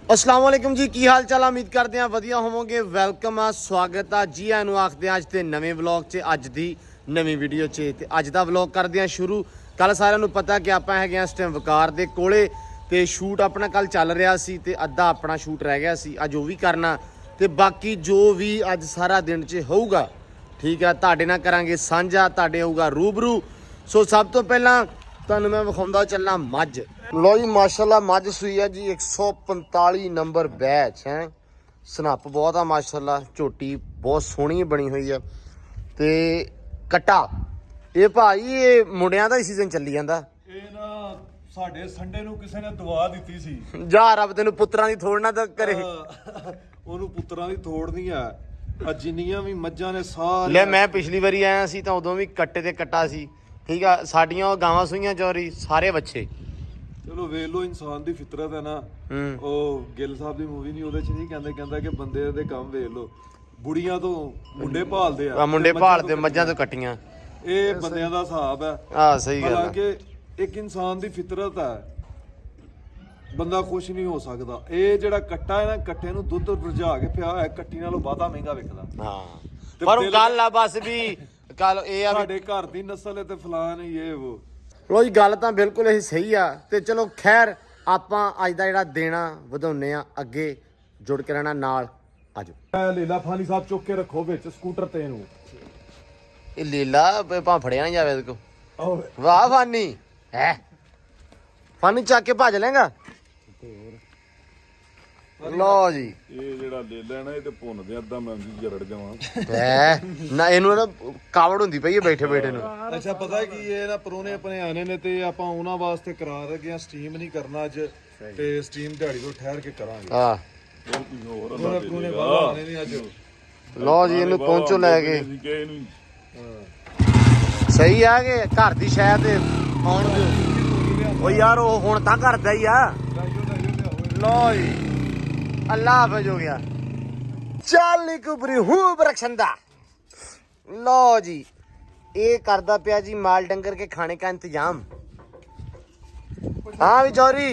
अस्सलाम वालेकुम जी, की हाल चाल? उम्मीद करते हैं वधिया होवोगे। वेलकम आ, स्वागत आ जी आनू आखते अज के नवे व्लॉग च, अज की नवी वीडियो च। अज का व्लॉग करते हैं शुरू। कल सारिਆਂ पता कि आप है इस टाइम वकार के कोले तो शूट अपना कल चल रहा सी ते अद्धा अपना शूट रह गया सी, अज वो भी करना तो बाकी जो भी अज सारा दिन च होऊगा ठीक है तुहाडे नाल करांगे साझा, तुहाडे होऊगा रूबरू। सो सब तो पहला तुहानू मैं विखाउंदा चलना मझ। लो जी माशाल्लाह मझ सूई है जी 145 नंबर बैच है। सनप बहुत आ माशाल्लाह, झोटी बहुत सोहनी बनी हुई है ते कट्टा ये भाई ये मुंडियां दा ही सीजन चली जांदा। ਇਹ ਨਾ ਸਾਡੇ ਸੰਡੇ ਨੂੰ ਕਿਸੇ ਨੇ ਦਵਾ ਦਿੱਤੀ ਸੀ जा रब तेनू पुत्रां दी थोड़ना तो करे। ਉਹਨੂੰ ਪੁੱਤਰਾਂ ਦੀ ਥੋੜ ਨਹੀਂ ਆ। ਆ ਜਿੰਨੀਆਂ ਵੀ ਮੱਝਾਂ ਨੇ ਸਾਰੇ ले मैं पिछली बारी आया सी तो उदों भी कट्टे ते कट्टा सी ठीक है। साडियां गावां सूईयां चोरी सारे बच्चे। ਚਲੋ ਵੇਖ ਲਓ ਇਨਸਾਨ ਦੀ ਫਿਤਰਤ ਹੈ ਨਾ। ਉਹ ਗਿੱਲ ਸਾਹਿਬ ਦੀ ਮੂਵੀ ਨਹੀਂ ਉਹਦੇ ਚ ਨਹੀਂ ਕਹਿੰਦਾ ਕਿ ਬੰਦੇ ਦੇ ਕੰਮ ਵੇਖ ਲਓ, ਬੁੜੀਆਂ ਤੋਂ ਮੁੰਡੇ ਭਾਲਦੇ ਆ, मुंडे भालते मझां तो कट्टियां। ਇਹ ਬੰਦਿਆਂ ਦਾ ਹਿਸਾਬ ਹੈ। हाँ सही गल है। ਹਾਲਾਂਕਿ ਇੱਕ ਇਨਸਾਨ ਦੀ ਫਿਤਰਤ ਹੈ, ਬੰਦਾ ਖੁਸ਼ ਨਹੀਂ ਹੋ ਸਕਦਾ। ਇਹ ਜਿਹੜਾ ਕੱਟਾ ਹੈ ਨਾ, ਕੱਟੇ ਨੂੰ ਦੁੱਧ ਰੁਝਾ ਕੇ ਪਿਆ ਹੋਇਆ, ਕੱਟੀ ਨਾਲੋਂ ਬਾਦਾ ਮਹਿੰਗਾ ਵਿਕਦਾ। हाँ पर गल आ बस भी कल ये आ ਸਾਡੇ ਘਰ ਦੀ ਨਸਲ ਹੈ ਤੇ ਫਲਾਨ ਇਹ ਉਹ। ਲੋ ਜੀ ਗੱਲ ਤਾਂ ਬਿਲਕੁਲ ਇਹ ਸਹੀ ਆ ਤੇ ਚਲੋ ਖੈਰ ਆਪਾਂ ਅੱਜ ਦਾ ਜਿਹੜਾ ਦੇਣਾ ਵਧਾਉਨੇ ਆ, ਅੱਗੇ ਜੁੜ ਕੇ ਰਹਿਣਾ ਨਾਲ। ਆਜੋ ਇਹ ਲੀਲਾ ਫਾਨੀ ਸਾਹਿਬ ਚੁੱਕ ਕੇ ਰੱਖੋ ਵਿੱਚ ਸਕੂਟਰ ਤੇ ਇਹਨੂੰ। ਇਹ ਲੀਲਾ ਭਾਂ ਫੜਿਆ ਨਾ ਜਾਵੇ ਇਹਦੇ ਕੋ। ਆਹ ਵਾਹ ਫਾਨੀ ਹੈ, ਫਾਨੀ ਚੱਕ ਕੇ ਭੱਜ ਲੈਂਗਾ। ਲੋ ਜੀ ਇਹ ਜਿਹੜਾ ਲੈ ਲੈਣਾ ਇਹ ਤੇ ਭੁੰਨਦੇ ਅੱਧਾ ਮੈਂ ਵੀ ਜਰੜ ਜਾਵਾਂ। ਹੈ ਨਾ ਇਹਨੂੰ ਨਾ ਕਾਵੜ ਹੁੰਦੀ ਪਈ ਹੈ ਬੈਠੇ ਬੈਠੇ ਨੂੰ। ਅੱਛਾ ਪਤਾ ਕੀ ਇਹ ਨਾ ਪਰੋਨੇ ਆਪਣੇ ਆਨੇ ਨੇ ਤੇ ਆਪਾਂ ਉਹਨਾਂ ਵਾਸਤੇ ਕਰਾ ਰਹੇ ਆ। ਸਟੀਮ ਨਹੀਂ ਕਰਨਾ ਅੱਜ ਤੇ ਸਟੀਮ ਦਿਹਾੜੀ ਤੋਂ ਠਹਿਰ ਕੇ ਕਰਾਂਗੇ। ਹਾਂ ਉਹਨਾਂ ਪਰੋਨੇ ਬਾਹਰ ਆਨੇ ਨਹੀਂ ਅੱਜ। ਲੋ ਜੀ ਇਹਨੂੰ ਪਹੁੰਚੋ ਲੈ ਕੇ। ਸਹੀ ਆ ਕਿ ਘਰ ਦੀ ਸ਼ਾਇਦ ਆਉਣ ਦਿਓ। ਉਹ ਯਾਰ ਉਹ ਹੁਣ ਤਾਂ ਕਰਦਾ ਹੀ ਆ। ਲੋ ਜੀ अल्लाह हाफिज हो गया। चाली कुबरी हूं बरखशंदा। लो जी ये करदा पिया जी माल डंगर के खाने का इंतजाम। हाँ भी चौरी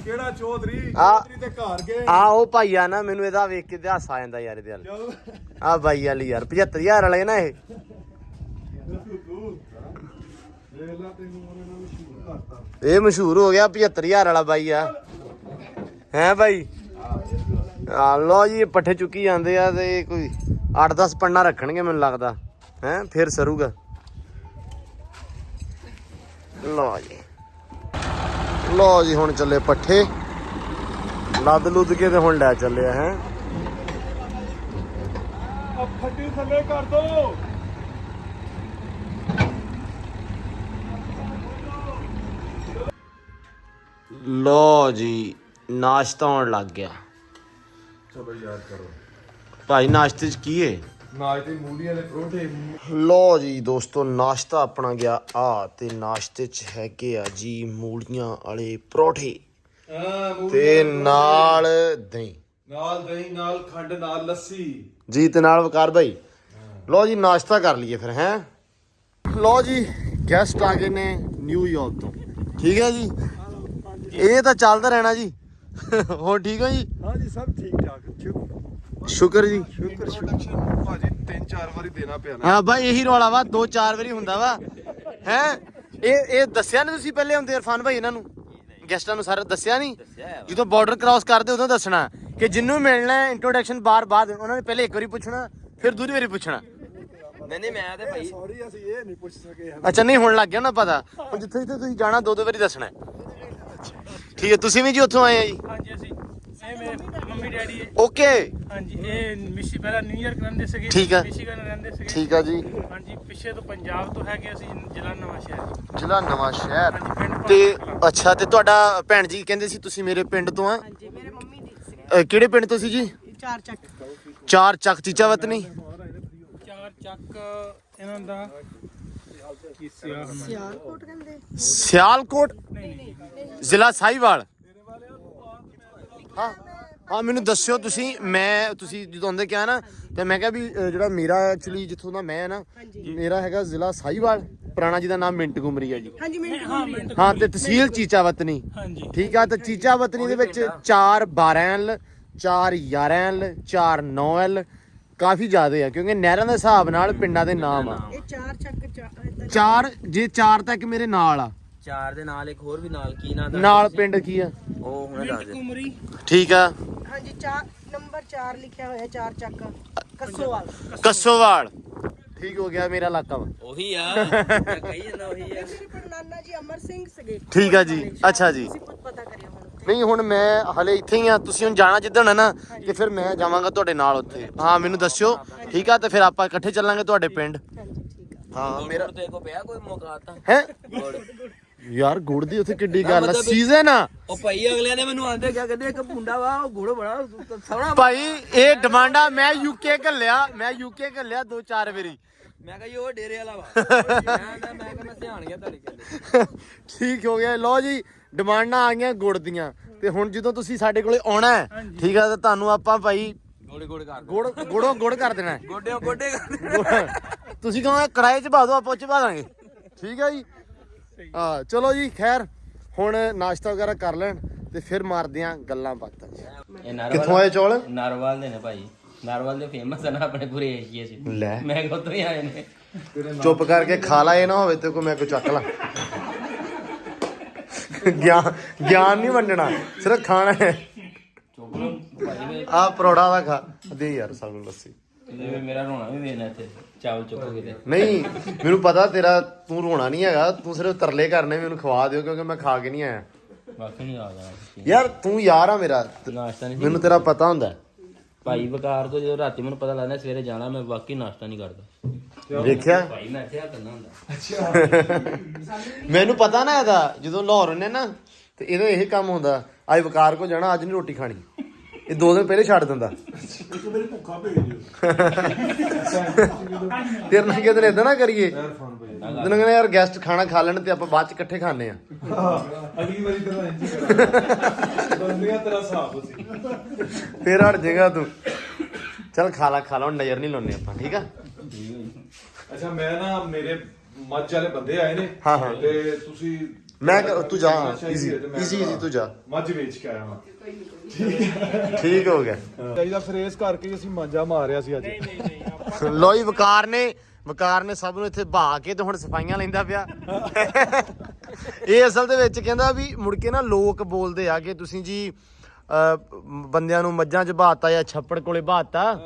ਕਿਹੜਾ ਚੌਧਰੀ ਤੇ ਘਰ ਗਏ आ ओ भाई आ ना मैनू एदा वेख के हास आ जांदा यार इहदे अल। आ भाई वाली यार 75000 वाले ना ये। ਇਹ ਮਸ਼ਹੂਰ ਹੋ ਗਿਆ 75000 ਵਾਲਾ ਬਾਈ ਆ ਹੈ ਬਾਈ। ਆ ਲੋ ਜੀ ਪੱਠੇ ਚੁੱਕੀ ਜਾਂਦੇ ਆ ਤੇ ਕੋਈ 8-10 ਪੰਨਾ ਰੱਖਣਗੇ ਮੈਨੂੰ ਲੱਗਦਾ ਹੈ, ਫਿਰ ਸਰੂਗਾ। ਲੋ ਜੀ ਹੁਣ ਚੱਲੇ ਪੱਠੇ ਲੱਦ ਲੁੱਦ ਕੇ ਤੇ ਹੁਣ ਲੈ ਚੱਲੇ ਆ ਹੈ। ਆ ਫੱਟੀ ਥੱਲੇ ਕਰ ਦੋ। ਲੋ ਜੀ ਨਾਸ਼ਤਾ ਹੋਣ ਲੱਗ ਗਿਆ। ਚਲੋ ਯਾਰ ਕਰੋ ਭਾਈ ਨਾਸ਼ਤੇ 'ਚ ਕੀ ਹੈ? ਨਾਜ ਤੇ ਮੂਲੀਆਂ ਦੇ ਪਰੌਂਠੇ। ਲੋ ਜੀ ਦੋਸਤੋ ਨਾਸ਼ਤਾ ਆਪਣਾ ਗਿਆ ਆ ਤੇ ਨਾਸ਼ਤੇ 'ਚ ਹੈਗੇ ਆ ਜੀ ਮੂਲੀਆਂ ਵਾਲੇ ਪਰੌਠੇ ਤੇ ਨਾਲ ਦਹੀਂ, ਨਾਲ ਖੰਡ ਨਾਲ ਲੱਸੀ ਜੀ ਤੇ ਨਾਲ ਵਕਾਰ ਭਾਈ। ਲੋ ਜੀ ਨਾਸ਼ਤਾ ਕਰ ਲਈਏ ਫਿਰ ਹੈ। ਲੋ ਜੀ ਗੈਸਟ ਆ ਗਏ ਨੇ ਨਿਊਯਾਰਕ ਤੋਂ ਠੀਕ ਹੈ ਜੀ। ਇਹ ਤਾਂ ਚੱਲਦਾ ਰਹਿਣਾ ਜੀ। ਹੋਰ ਠੀਕ ਹੋ ਜੀ? ਹਾਂ ਜੀ ਸਭ ਠੀਕ ਠਾਕ। ਸ਼ੁਕਰ ਜੀ। ਇੰਟਰੋਡਕਸ਼ਨ ਭਾਜੀ 3-4 ਵਾਰੀ ਦੇਣਾ ਪਿਆ ਨਾ। ਹਾਂ ਬਾਈ ਇਹੀ ਰੌਲਾ ਵਾ, 2-4 ਵਾਰੀ ਹੁੰਦਾ ਵਾ ਹੈ। ਇਹ ਦੱਸਿਆ ਨਹੀਂ ਤੁਸੀਂ ਪਹਿਲੇ ਹੁੰਦੇ ਇਰਫਾਨ ਭਾਈ ਇਹਨਾਂ ਨੂੰ ਗੈਸਟਾਂ ਨੂੰ ਸਾਰਾ ਦੱਸਿਆ ਨਹੀਂ? ਜਦੋਂ ਬਾਰਡਰ ਕ੍ਰਾਸ ਕਰਦੇ ਉਦੋਂ ਦੱਸਣਾ ਕਿ ਜਿੰਨੂੰ ਮਿਲਣਾ ਇੰਟਰੋਡਕਸ਼ਨ ਬਾਰ-ਬਾਰ ਉਹਨਾਂ ਨੇ ਪਹਿਲੇ ਇੱਕ ਵਾਰੀ ਪੁੱਛਣਾ ਫਿਰ ਦੂਜੀ ਵਾਰੀ ਪੁੱਛਣਾ। ਨਹੀਂ ਮੈਂ ਤੇ ਭਾਈ ਸੌਰੀ ਅਸੀਂ ਇਹ ਨਹੀਂ ਪੁੱਛ ਸਕੇ। ਅੱਛਾ ਨਹੀਂ ਹੁਣ ਲੱਗ ਗਿਆ ਨਾ ਪਤਾ। ਹੁਣ ਜਿੱਥੇ ਜਿੱਥੇ ਤੁਸੀਂ ਜਾਣਾ 2-2 ਵਾਰੀ ਦੱਸਣਾ ਠੀਕ ਹੈ। ਤੁਸੀਂ ਵੀ ਜੀ ਉੱਥੋਂ ਆਏ ਆ ਜੀ? ਹਾਂਜੀ ਅਸੀਂ ਇਹ ਮੇਰੇ ਮੰਮੀ ਡੈਡੀ ਹੈ। ਓਕੇ ਹਾਂਜੀ ਇਹ ਪਹਿਲਾਂ ਨਿਊਯਾਰਕ ਰਹਿੰਦੇ ਸੀਗੇ, ਠੀਕ ਆ। ਮਿਸ਼ੀਗਨ ਰਹਿੰਦੇ ਸੀਗੇ। ਠੀਕ ਆ ਜੀ। ਹਾਂਜੀ ਪਿੱਛੇ ਤੋਂ ਪੰਜਾਬ ਤੋਂ ਹੈਗੇ ਅਸੀਂ ਜ਼ਿਲ੍ਹਾ ਨਵਾਂ ਸ਼ਹਿਰ। ਜ਼ਿਲ੍ਹਾ ਨਵਾਂ ਸ਼ਹਿਰ ਹਾਂਜੀ ਪਿੰਡ ਤੇ ਅੱਛਾ ਤੇ ਤੁਹਾਡਾ ਭੈਣ ਜੀ ਕਹਿੰਦੇ ਸੀ ਤੁਸੀਂ ਮੇਰੇ ਪਿੰਡ ਤੋਂ ਆ? ਹਾਂਜੀ ਮੇਰੇ ਮੰਮੀ ਦੀ ਸੀਗੇ ਕਿਹੜੇ ਪਿੰਡ ਤੋਂ ਸੀ ਜੀ? ਚਾਰ ਚੱਕ ਚਾਰ ਚੱਕ ਚੀਚਾ ਵਤਨੀ। ਚਾਰ ਚੱਕ ਇਹਨਾਂ ਦਾ ਕੀ ਸਿਆਲਕੋਟ ਕਹਿੰਦੇ ਸਿਆਲਕੋਟ ਜ਼ਿਲ੍ਹਾ ਸਾਹੀਵਾਲ। ਹਾਂ ਹਾਂ ਮੈਨੂੰ ਦੱਸਿਓ ਤੁਸੀਂ। ਤੁਸੀਂ ਜਦੋਂ ਆਉਂਦੇ ਕਿਹਾ ਨਾ ਤੇ ਮੈਂ ਕਿਹਾ ਵੀ ਜਿਹੜਾ ਮੇਰਾ ਐਕਚੁਅਲੀ ਜਿੱਥੋਂ ਦਾ ਮੈਂ ਨਾ ਮੇਰਾ ਹੈਗਾ ਜ਼ਿਲ੍ਹਾ ਸਾਹੀਵਾਲ ਪੁਰਾਣਾ ਜਿਹਦਾ ਨਾਮ ਮਿੰਟ ਗੁਮਰੀ ਹੈ ਜੀ। ਹਾਂਜੀ ਮਿੰਟ ਹਾਂ ਤੇ ਤਹਿਸੀਲ ਚੀਚਾਵਤਨੀ। ਹਾਂਜੀ ਠੀਕ ਆ। ਤੇ ਚੀਚਾਵਤਨੀ ਦੇ ਵਿੱਚ 4 12L 4 11L 4 9L ਕਾਫੀ ਜ਼ਿਆਦੇ ਆ, ਕਿਉਂਕਿ ਨਹਿਰਾਂ ਦੇ ਹਿਸਾਬ ਨਾਲ ਪਿੰਡਾਂ ਦੇ ਨਾਮ ਆ। ਇਹ 4 ਚੱਕ 4 ਜੇ 4 ਤੱਕ ਮੇਰੇ ਨਾਲ ਆ, 4 ਦੇ ਨਾਲ ਇੱਕ ਹੋਰ ਵੀ ਨਾਲ ਕੀ ਨਾਂ ਦਾ ਨਾਲ ਪਿੰਡ ਕੀ ਆ? ਉਹ ਹੁਣ ਦੱਸ ਦੇ ਕੁਮਰੀ ਠੀਕ ਆ। ਹਾਂਜੀ 4 ਨੰਬਰ 4 ਲਿਖਿਆ ਹੋਇਆ 4 ਚੱਕ ਕੱਸੋਵਾਲ। ਕੱਸੋਵਾਲ। ਠੀਕ ਹੋ ਗਿਆ, ਮੇਰਾ ਇਲਾਕਾ ਵਾ। ਉਹੀ ਆ ਮੈਂ ਕਹੀ ਜਾਂਦਾ ਉਹੀ ਆ। ਮੇਰੇ ਪਰ ਨਾਨਾ ਜੀ ਅਮਰ ਸਿੰਘ ਸੀਗੇ। ਠੀਕ ਆ ਜੀ। ਅੱਛਾ ਜੀ। ਤੁਸੀਂ ਕੁਝ ਪਤਾ ਕਰਿਓ ਹੁਣ ਉੱਥੇ। ਨਹੀਂ ਹੁਣ ਮੈਂ ਹਲੇ ਇੱਥੇ ਹੀ ਆ, ਤੁਸੀਂ ਹੁਣ ਜਾਣਾ ਜਿੱਦਣ ਹੈ ਨਾ ਤੇ ਫਿਰ ਮੈਂ ਜਾਵਾਂਗਾ ਤੁਹਾਡੇ ਨਾਲ ਉੱਥੇ। ਹਾਂ ਮੈਨੂੰ ਦੱਸਿਓ ਠੀਕ ਆ, ਤੇ ਫਿਰ ਆਪਾਂ ਇਕੱਠੇ ਚੱਲਾਂਗੇ ਤੁਹਾਡੇ ਪਿੰਡ। ਹਾਂਜੀ ਠੀਕ ਆ। ਹਾਂ ਮੇਰਾ ਤੇ ਕੋ ਪਿਆ ਕੋਈ ਮੌਕਾ ਤਾਂ ਹੈ ਯਾਰ ਗੁੜ ਦੀ ਉੱਥੇ ਕਿੱਡੀ ਗੱਲ ਆ, ਸੀਜ਼ਨ ਆ ਉਹ ਭਾਈ ਅਗਲਿਆਂ ਨੇ ਮੈਨੂੰ ਆਂਦੇ ਕਿਆ ਕਹਿੰਦੇ ਇੱਕ ਮੁੰਡਾ ਵਾ ਉਹ ਗੁੜ ਬੜਾ ਸੋਹਣਾ ਭਾਈ। ਇਹ ਡਿਮਾਂਡਾਂ ਮੈਂ ਯੂਕੇ ਘੱਲਿਆ 2-4 ਵਾਰੀ। ਮੈਂ ਕਿਹਾ ਜੀ ਉਹ ਡੇਰੇ ਵਾਲਾ ਵਾ ਮੈਂ ਕਿਹਾ ਮੈਂ ਧਿਆਨ ਗਿਆ ਤੁਹਾਡੇ ਕਹਿੰਦੇ ਠੀਕ ਹੋ ਗਿਆ। ਲਓ ਜੀ ਡਿਮਾਂਡਾਂ ਆ ਗਈਆਂ ਗੁੜ ਦੀਆਂ, ਤੇ ਹੁਣ ਜਦੋਂ ਤੁਸੀਂ ਸਾਡੇ ਕੋਲੇ ਆਉਣਾ ਹੈ ਠੀਕ ਆ, ਤਾਂ ਤੁਹਾਨੂੰ ਆਪਾਂ ਭਾਈ ਗੋੜੇ ਗੋੜੇ ਕਰ ਗੁੜ ਕਰ ਦੇਣਾ ਹੈ। ਗੋਡਿਆਂ ਗੋਡੇ ਕਰ ਤੁਸੀਂ ਕਹੋਗੇ ਕੜਾਈ ਚ ਪਾ ਦਿਓ, ਆਪਾਂ ਉਹ ਚ ਪਾ ਦਾਂਗੇ। ਠੀਕ ਆ ਜੀ। ਹਾਂ ਚਲੋ ਜੀ। ਖੈਰ ਹੁਣ ਨਾਸ਼ਤਾ ਵਗੈਰਾ ਕਰ ਲੈਣ ਤੇ ਫਿਰ ਮਾਰਦੇ ਆਂ ਗੱਲਾਂ ਬਾਤਾਂ। ਕਿੱਥੋਂ ਆਏ ਚੌਲ? ਨਾਰਵਾਲ ਦੇ ਨੇ ਭਾਈ। ਨਾਰਵਾਲ ਦੇ ਫੇਮਸ ਆ ਨਾ ਆਪਣੇ ਪੂਰੇ ਏਸ਼ੀਆ 'ਚ। ਲੈ ਮੈਂ ਕਿਹਾ ਉੱਥੋਂ ਹੀ ਆਏ ਨੇ। ਚੁੱਪ ਕਰਕੇ ਖਾ ਲਾ, ਇਹ ਨਾ ਹੋਵੇ ਤੇ ਕੋਈ ਮੈਂ ਕੋਈ ਚੱਕ ਲਾ। ਗਿਆਨ ਨਹੀਂ ਵੰਡਣਾ, ਸਿਰਫ ਖਾਣਾ ਹੈ। ਚੁੱਪ ਲੋ ਭਾਜੀ ਆ ਪਰੌੜਾ ਦਾ ਖਾ ਦੇ ਯਾਰ ਸਾਨੂੰ ਲੱਸੀ। ਤੇ ਮੇਰਾ ਰੋਣਾ ਵੀ ਵੇਖਣਾ ਇੱਥੇ ਚਾਵਲ ਚੁੱਕੋਗੇ ਤੇ। ਨਹੀਂ ਮੈਨੂੰ ਪਤਾ ਤੇਰਾ ਤੂੰ ਰੋਣਾ ਨਹੀਂ ਹੈਗਾ, ਤੂੰ ਸਿਰਫ ਤਰਲੇ ਕਰਨੇ ਮੈਨੂੰ ਖਵਾ ਦਿਓ, ਕਿਉਂਕਿ ਮੈਂ ਖਾ ਕੇ ਨਹੀਂ ਆਇਆ। ਬਾਕੀ ਨਹੀਂ ਆ ਜਾਣਾ ਯਾਰ ਤੂੰ ਯਾਰ ਆ ਮੇਰਾ, ਨਾਸ਼ਤਾ ਨਹੀਂ ਮੈਨੂੰ ਤੇਰਾ ਪਤਾ ਹੁੰਦਾ। ਭਾਈ ਵਕਾਰ ਤੋਂ ਜਦੋਂ ਰਾਤੀ ਮੈਨੂੰ ਪਤਾ ਲੱਗਦਾ ਸਵੇਰੇ ਜਾਣਾ, ਮੈਂ ਬਾਕੀ ਨਾਸ਼ਤਾ ਨਹੀਂ ਕਰਦਾ। ਵੇਖਿਆ ਭਾਈ ਮੈਂ ਇੱਥੇ ਆ ਕਰਨਾ ਹੁੰਦਾ। ਮੈਨੂੰ ਪਤਾ ਨਾ ਇਹਦਾ, ਜਦੋਂ ਲਾਹੌਰ ਹੁੰਨੇ ਨਾ ਤੇ ਇਹਦਾ ਇਹ ਕੰਮ ਹੁੰਦਾ, ਅੱਜ ਵਕਾਰ ਕੋ ਜਾਣਾ, ਅੱਜ ਨਹੀਂ ਰੋਟੀ ਖਾਣੀ। ਇਹ 2 ਦਿਨ ਪਹਿਲੇ ਛੱਡ ਦਿੰਦਾ। ਤੇਰੇ ਨਾਲ ਕਿਤੇ ਇਦਾਂ ਨਾ ਕਰੀਏ, ਤੈਨੂੰ ਕਹਿੰਦਾ ਯਾਰ ਗੈਸਟ ਖਾਣਾ ਖਾ ਲੈਣ ਤੇ ਆਪਾਂ ਬਾਅਦ ਚ ਇਕੱਠੇ ਖਾਣੇ ਆ। ਅਗਲੀ ਵਾਰੀ ਤੇਰਾ ਇੰਜ ਬੰਦਿਆ ਤੇਰਾ ਹਿਸਾਬ ਸੀ। ਫੇਰ ਹਟ ਜਾਏਗਾ ਤੂੰ। ਚੱਲ ਖਾ ਲਾ ਹੁਣ ਨਜ਼ਰ ਨਹੀਂ ਲਾਉਣੇ ਆਪਾਂ। ਠੀਕ ਆ। ਅੱਛਾ ਮੈਂ ਨਾ ਮੇਰੇ ਮੱਝ ਵਾਲੇ ਬੰਦੇ ਆਏ ਨੇ ਹਾਂ, ਹਾਂ। ਤੇ ਤੁਸੀਂ ਤੂੰ ਜਾ ਈਜ਼ੀ ਤੂੰ ਜਾ। ਮੱਝ ਵੇਚ ਕੇ ਆਇਆ ਹਾਂ। ਠੀਕ ਹੋ ਗਿਆ। ਚਾਹੀਦਾ ਫਿਰ ਇਸ ਕਰਕੇ ਅਸੀਂ ਮਾਂਜਾ ਮਾਰਿਆ ਸੀ ਅੱਜ। ਲੋਈ ਵਕਾਰ ਨੇ ਸਭ ਨੂੰ ਇੱਥੇ ਬਹਾ ਕੇ ਤੇ ਹੁਣ ਸਫਾਈਆਂ ਲੈਂਦਾ ਪਿਆ। ਇਹ ਅਸਲ ਦੇ ਵਿੱਚ ਕਹਿੰਦਾ ਵੀ ਮੁੜ ਕੇ ਨਾ ਲੋਕ ਬੋਲਦੇ ਆ ਕਿ ਤੁਸੀਂ ਜੀ ਬੰਦਿਆਂ ਨੂੰ ਮੱਝਾਂ 'ਚ ਬਹਾਤਾ ਜਾਂ ਛੱਪੜ ਕੋਲੇ ਬਹਾਤਾ।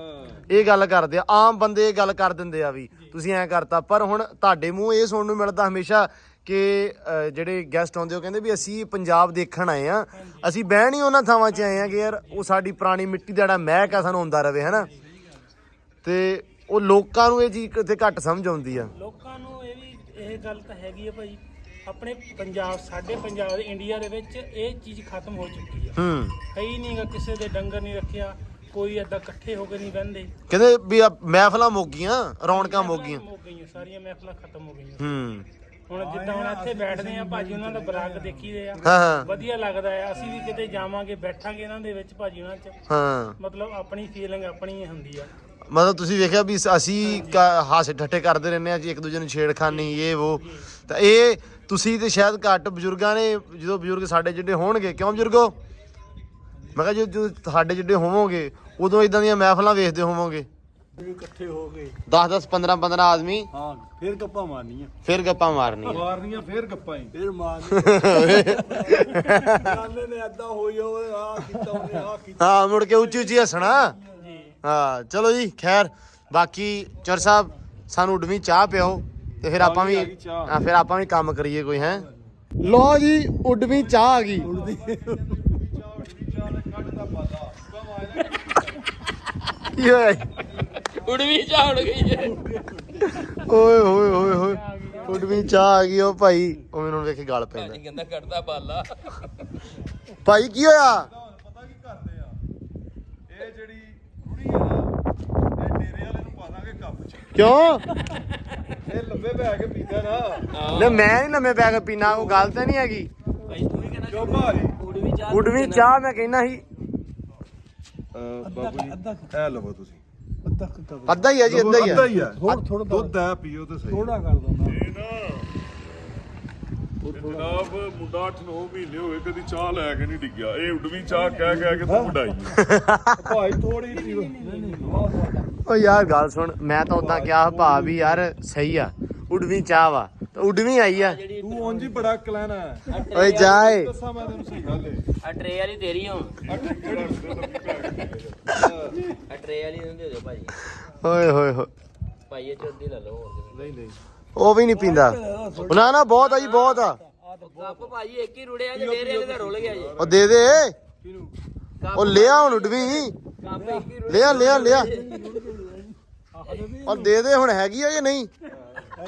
ਇਹ ਗੱਲ ਕਰਦੇ ਆ, ਆਮ ਬੰਦੇ ਇਹ ਗੱਲ ਕਰ ਦਿੰਦੇ ਆ ਵੀ ਤੁਸੀਂ ਐਂ ਕਰਤਾ। ਪਰ ਹੁਣ ਤੁਹਾਡੇ ਮੂੰਹ ਇਹ ਸੁਣਨ ਨੂੰ ਮਿਲਦਾ ਹਮੇਸ਼ਾ ਕਿ ਜਿਹੜੇ ਗੈਸਟ ਆਉਂਦੇ ਉਹ ਕਹਿੰਦੇ ਵੀ ਅਸੀਂ ਪੰਜਾਬ ਦੇਖਣ ਆਏ ਆ, ਅਸੀਂ ਬਹਿਣ ਹੀ ਉਹਨਾਂ ਥਾਵਾਂ 'ਚ ਆਏ ਆ ਕਿ ਯਾਰ ਉਹ ਸਾਡੀ ਪੁਰਾਣੀ ਮਿੱਟੀ ਦਾ ਜਿਹੜਾ ਮਹਿਕ ਆ ਸਾਨੂੰ ਆਉਂਦਾ ਰਵੇ, ਹਨਾ। ਤੇ ਉਹ ਲੋਕਾਂ ਨੂੰ ਇਹ ਚੀਜ਼ ਕਿਤੇ ਘੱਟ ਸਮਝ ਆਉਂਦੀ ਆ। ਲੋਕਾਂ ਨੂੰ ਇਹ ਗੱਲ ਤਾਂ ਹੈਗੀ ਆ ਭਾਈ, ਆਪਣੇ ਪੰਜਾਬ ਸਾਡੇ ਪੰਜਾਬ ਇੰਡੀਆ ਦੇ ਵਿੱਚ ਇਹ ਚੀਜ਼ ਖਤਮ ਹੋ ਚੁੱਕੀ ਆ। ਹੈ ਹੀ ਨਹੀਂਗਾ, ਕਿਸੇ ਦੇ ਡੰਗਰ ਨਹੀਂ ਰੱਖਿਆ, ਕੋਈ ਏਦਾਂ ਇਕੱਠੇ ਹੋ ਕੇ ਨਹੀਂ ਬਹਿੰਦੇ। ਕਹਿੰਦੇ ਵੀ ਮਹਿਫਲਾਂ ਮੁੱਕ ਗਈਆਂ, ਰੌਣਕਾਂ ਮੁੱਕ ਗਈਆਂ, ਸਾਰੀਆਂ ਮਹਿਫਲਾਂ ਖਤਮ ਹੋ ਗਈਆਂ। ਹੂੰ ਹੁਣ ਜਿੱਦਾਂ ਹੁਣ ਇੱਥੇ ਬੈਠਦੇ ਆ ਭਾਜੀ, ਉਹਨਾਂ ਦਾ ਬਰਾਕ ਦੇਖੀਦੇ ਆ, ਹਾਂ ਵਧੀਆ ਲੱਗਦਾ ਆ। ਅਸੀਂ ਵੀ ਕਿਤੇ ਜਾਵਾਂਗੇ ਬੈਠਾਂਗੇ ਇਹਨਾਂ ਦੇ ਵਿੱਚ ਭਾਜੀ ਉਹਨਾਂ 'ਚ, ਹਾਂ। ਮਤਲਬ ਆਪਣੀ ਫੀਲਿੰਗ ਆਪਣੀ ਹੁੰਦੀ ਆ। ਮਤਲਬ ਤੁਸੀਂ ਵੇਖਿਆ ਵੀ ਅਸੀਂ ਹਾਸੇ ਠੱਠੇ ਕਰਦੇ ਰਹਿੰਦੇ ਆ ਜੀ, ਇੱਕ ਦੂਜੇ ਨੂੰ ਛੇੜਖਾਨੀ ਇਹ ਉਹ। ਤਾਂ ਇਹ ਤੁਸੀਂ ਤੇ ਸ਼ਾਇਦ ਘੱਟ ਬਜ਼ੁਰਗਾਂ ਨੇ, ਜਦੋਂ ਬਜ਼ੁਰਗ ਸਾਡੇ ਜਿੱਡੇ ਹੋਣਗੇ, ਕਿਉਂ ਬਜ਼ੁਰਗੋ, ਮੈਂ ਕਿਹਾ ਜਦੋਂ ਸਾਡੇ ਜਿੱਡੇ ਹੋਵੋਗੇ ਉਦੋਂ ਇਦਾਂ ਦੀਆਂ ਮਹਿਫਲਾਂ ਵੇਖਦੇ ਹੋਵੋਗੇ, ਇਕੱਠੇ ਹੋ ਗਏ 10-10 15-15 ਆਦਮੀ, ਹਾਂ ਫਿਰ ਗੱਪਾਂ ਮਾਰਨੀਆਂ ਫਿਰ ਗੱਪਾਂ ਮਾਰਨੀਆਂ। ਫਿਰ ਗੱਪਾਂ ਹੀ ਫਿਰ ਮਾਰਨੀਆਂ ਜਾਂਦੇ ਨੇ ਏਦਾਂ ਹੋਈ ਹੋਵੇ, ਆ ਕੀਤਾ ਉਹਨੇ ਆ ਕੀਤਾ। ਹਾਂ ਮੁੜ ਕੇ ਉੱਚੀ ਉੱਚੀ ਹੱਸਣਾ। ਹਾਂ ਚਲੋ ਜੀ। ਖੈਰ ਬਾਕੀ ਚੌਰ ਸਾਹਿਬ ਸਾਨੂੰ ਉਡਵੀਂ ਚਾਹ ਪਿਓ ਤੇ ਫਿਰ ਆਪਾਂ ਵੀ ਕੰਮ ਕਰੀਏ ਕੋਈ। ਹੈ ਲੋ ਜੀ ਉਡਵੀਂ ਚਾਹ ਆ ਗਈ। ਕੀ ਹੋਇਆ? ਉਡਵੀਂ ਚਾਹ ਉੜ ਗਈ ਹੈ। ਓਏ ਹੋਏ ਹੋਏ ਹੋਏ ਉਡਵੀਂ ਚਾਹ ਆ ਗਈ। ਉਹ ਭਾਈ ਉਹ ਮੈਨੂੰ ਵੇਖ ਕੇ ਗਲ ਪੈਂਦਾ। ਕਹਿੰਦਾ ਕੱਢਦਾ ਬਾਲਾ। ਭਾਈ ਕੀ ਹੋਇਆ? ਪਤਾ ਕੀ ਕਰਦੇ ਆ, ਇਹ ਜਿਹੜੀ ਕੁੜੀ ਆ ਨਾ, ਇਹ ਡੇਰੇ ਵਾਲੇ ਨੂੰ ਪਾ ਦਾਂਗੇ ਕੱਪ 'ਚ। ਕਿਉਂ? ਇਹ ਲੰਬੇ ਬੈ ਕੇ ਪੀਂਦਾ ਨਾ। ਨਾ ਮੈਂ ਨਹੀਂ ਲੰਮੇ ਪੈ ਕੇ ਪੀਣਾ, ਕੋਈ ਗੱਲ ਤਾਂ ਨਹੀਂ ਹੈਗੀ। ਭਾਈ ਤੂੰ ਵੀ ਕਹਿੰਦਾ ਕਿਉਂ ਭਾਜੀ? ਉਡਵੀਂ ਚਾਹ ਉਡਵੀਂ ਚਾਹ ਮੈਂ ਕਹਿੰਦਾ ਸੀ। ਬਾਬੂ ਜੀ ਇਹ ਲਵੋ ਤੁਸੀਂ। ਤੱਕ ਤਾਂ ਅੱਧਾ ਹੀ ਆ ਜੀ, ਅੱਧਾ ਹੀ ਅੱਧਾ ਆ। ਹੀ ਆ ਥੋੜਾ ਦੁੱਧ ਹੈ ਪੀਓ ਤੇ ਸਹੀ ਥੋੜਾ ਕਰ ਦਿੰਦਾ ਜਨਾਬ ਮੁੰਡਾ 8-9 ਮਹੀਨੇ ਹੋਏ ਕਦੀ ਚਾਹ ਲੈ ਕੇ ਨਹੀਂ ਡਿੱਗਿਆ। ਇਹ ਉਡਵੀਂ ਚਾਹ ਕਹਿ ਕੇ ਤੂੰ ਉਡਾਈ ਭਾਈ ਥੋੜੀ ਪੀਓ ਓ ਯਾਰ ਗੱਲ ਸੁਣ, ਮੈਂ ਤਾਂ ਉਦਾਂ ਕਿਹਾ ਭਾ ਵੀ ਯਾਰ ਸਹੀ ਆ, ਉਡਵੀਂ ਚਾਹ ਵਾ ਤੇ ਉਡਵੀਂ ਆਈ ਆ। ਤੂੰ ਉਂਝ ਹੀ ਬੜਾ ਕਲੈਨ ਹੈ ਓਏ ਜਾਏ ਦੱਸਾਂ ਮੈਂ ਤੈਨੂੰ ਸਹੀ ਗੱਲ ਏ ਆ ਟਰੇ ਵਾਲੀ ਤੇਰੀ ਹੁਣ ਆ ਟਰੇ ਵਾਲੀ ਨੂੰ ਦੇ ਦਿਓ ਭਾਜੀ। ਓਏ ਹੋਏ ਹੋਏ, ਭਾਈ ਇਹ ਚੋਦੀ ਲੈ ਲਓ ਹੋਰ ਨਹੀਂ ਨਹੀਂ ਉਹ ਵੀ ਨਹੀਂ ਪੀਂਦਾ। ਨਾ ਨਾ ਬਹੁਤ ਆ ਜੀ, ਬਹੁਤ ਆ। ਕੱਪ ਭਾਜੀ ਇੱਕ ਹੀ ਰੁੜਿਆ ਜੇ ਡੇਰੇ ਵਾਲੇ ਦਾ ਰੁਲ ਗਿਆ ਜੀ। ਉਹ ਦੇ ਦੇ, ਉਹ ਲਿਆ ਹੁਣ ਉਡਵੀਂ, ਕੱਪ ਇੱਕ ਹੀ ਲਿਆ ਲਿਆ ਲਿਆ, ਉਹ ਦੇ ਦੇ ਹੁਣ। ਹੈਗੀ ਆ ਜਾਂ ਨਹੀਂ?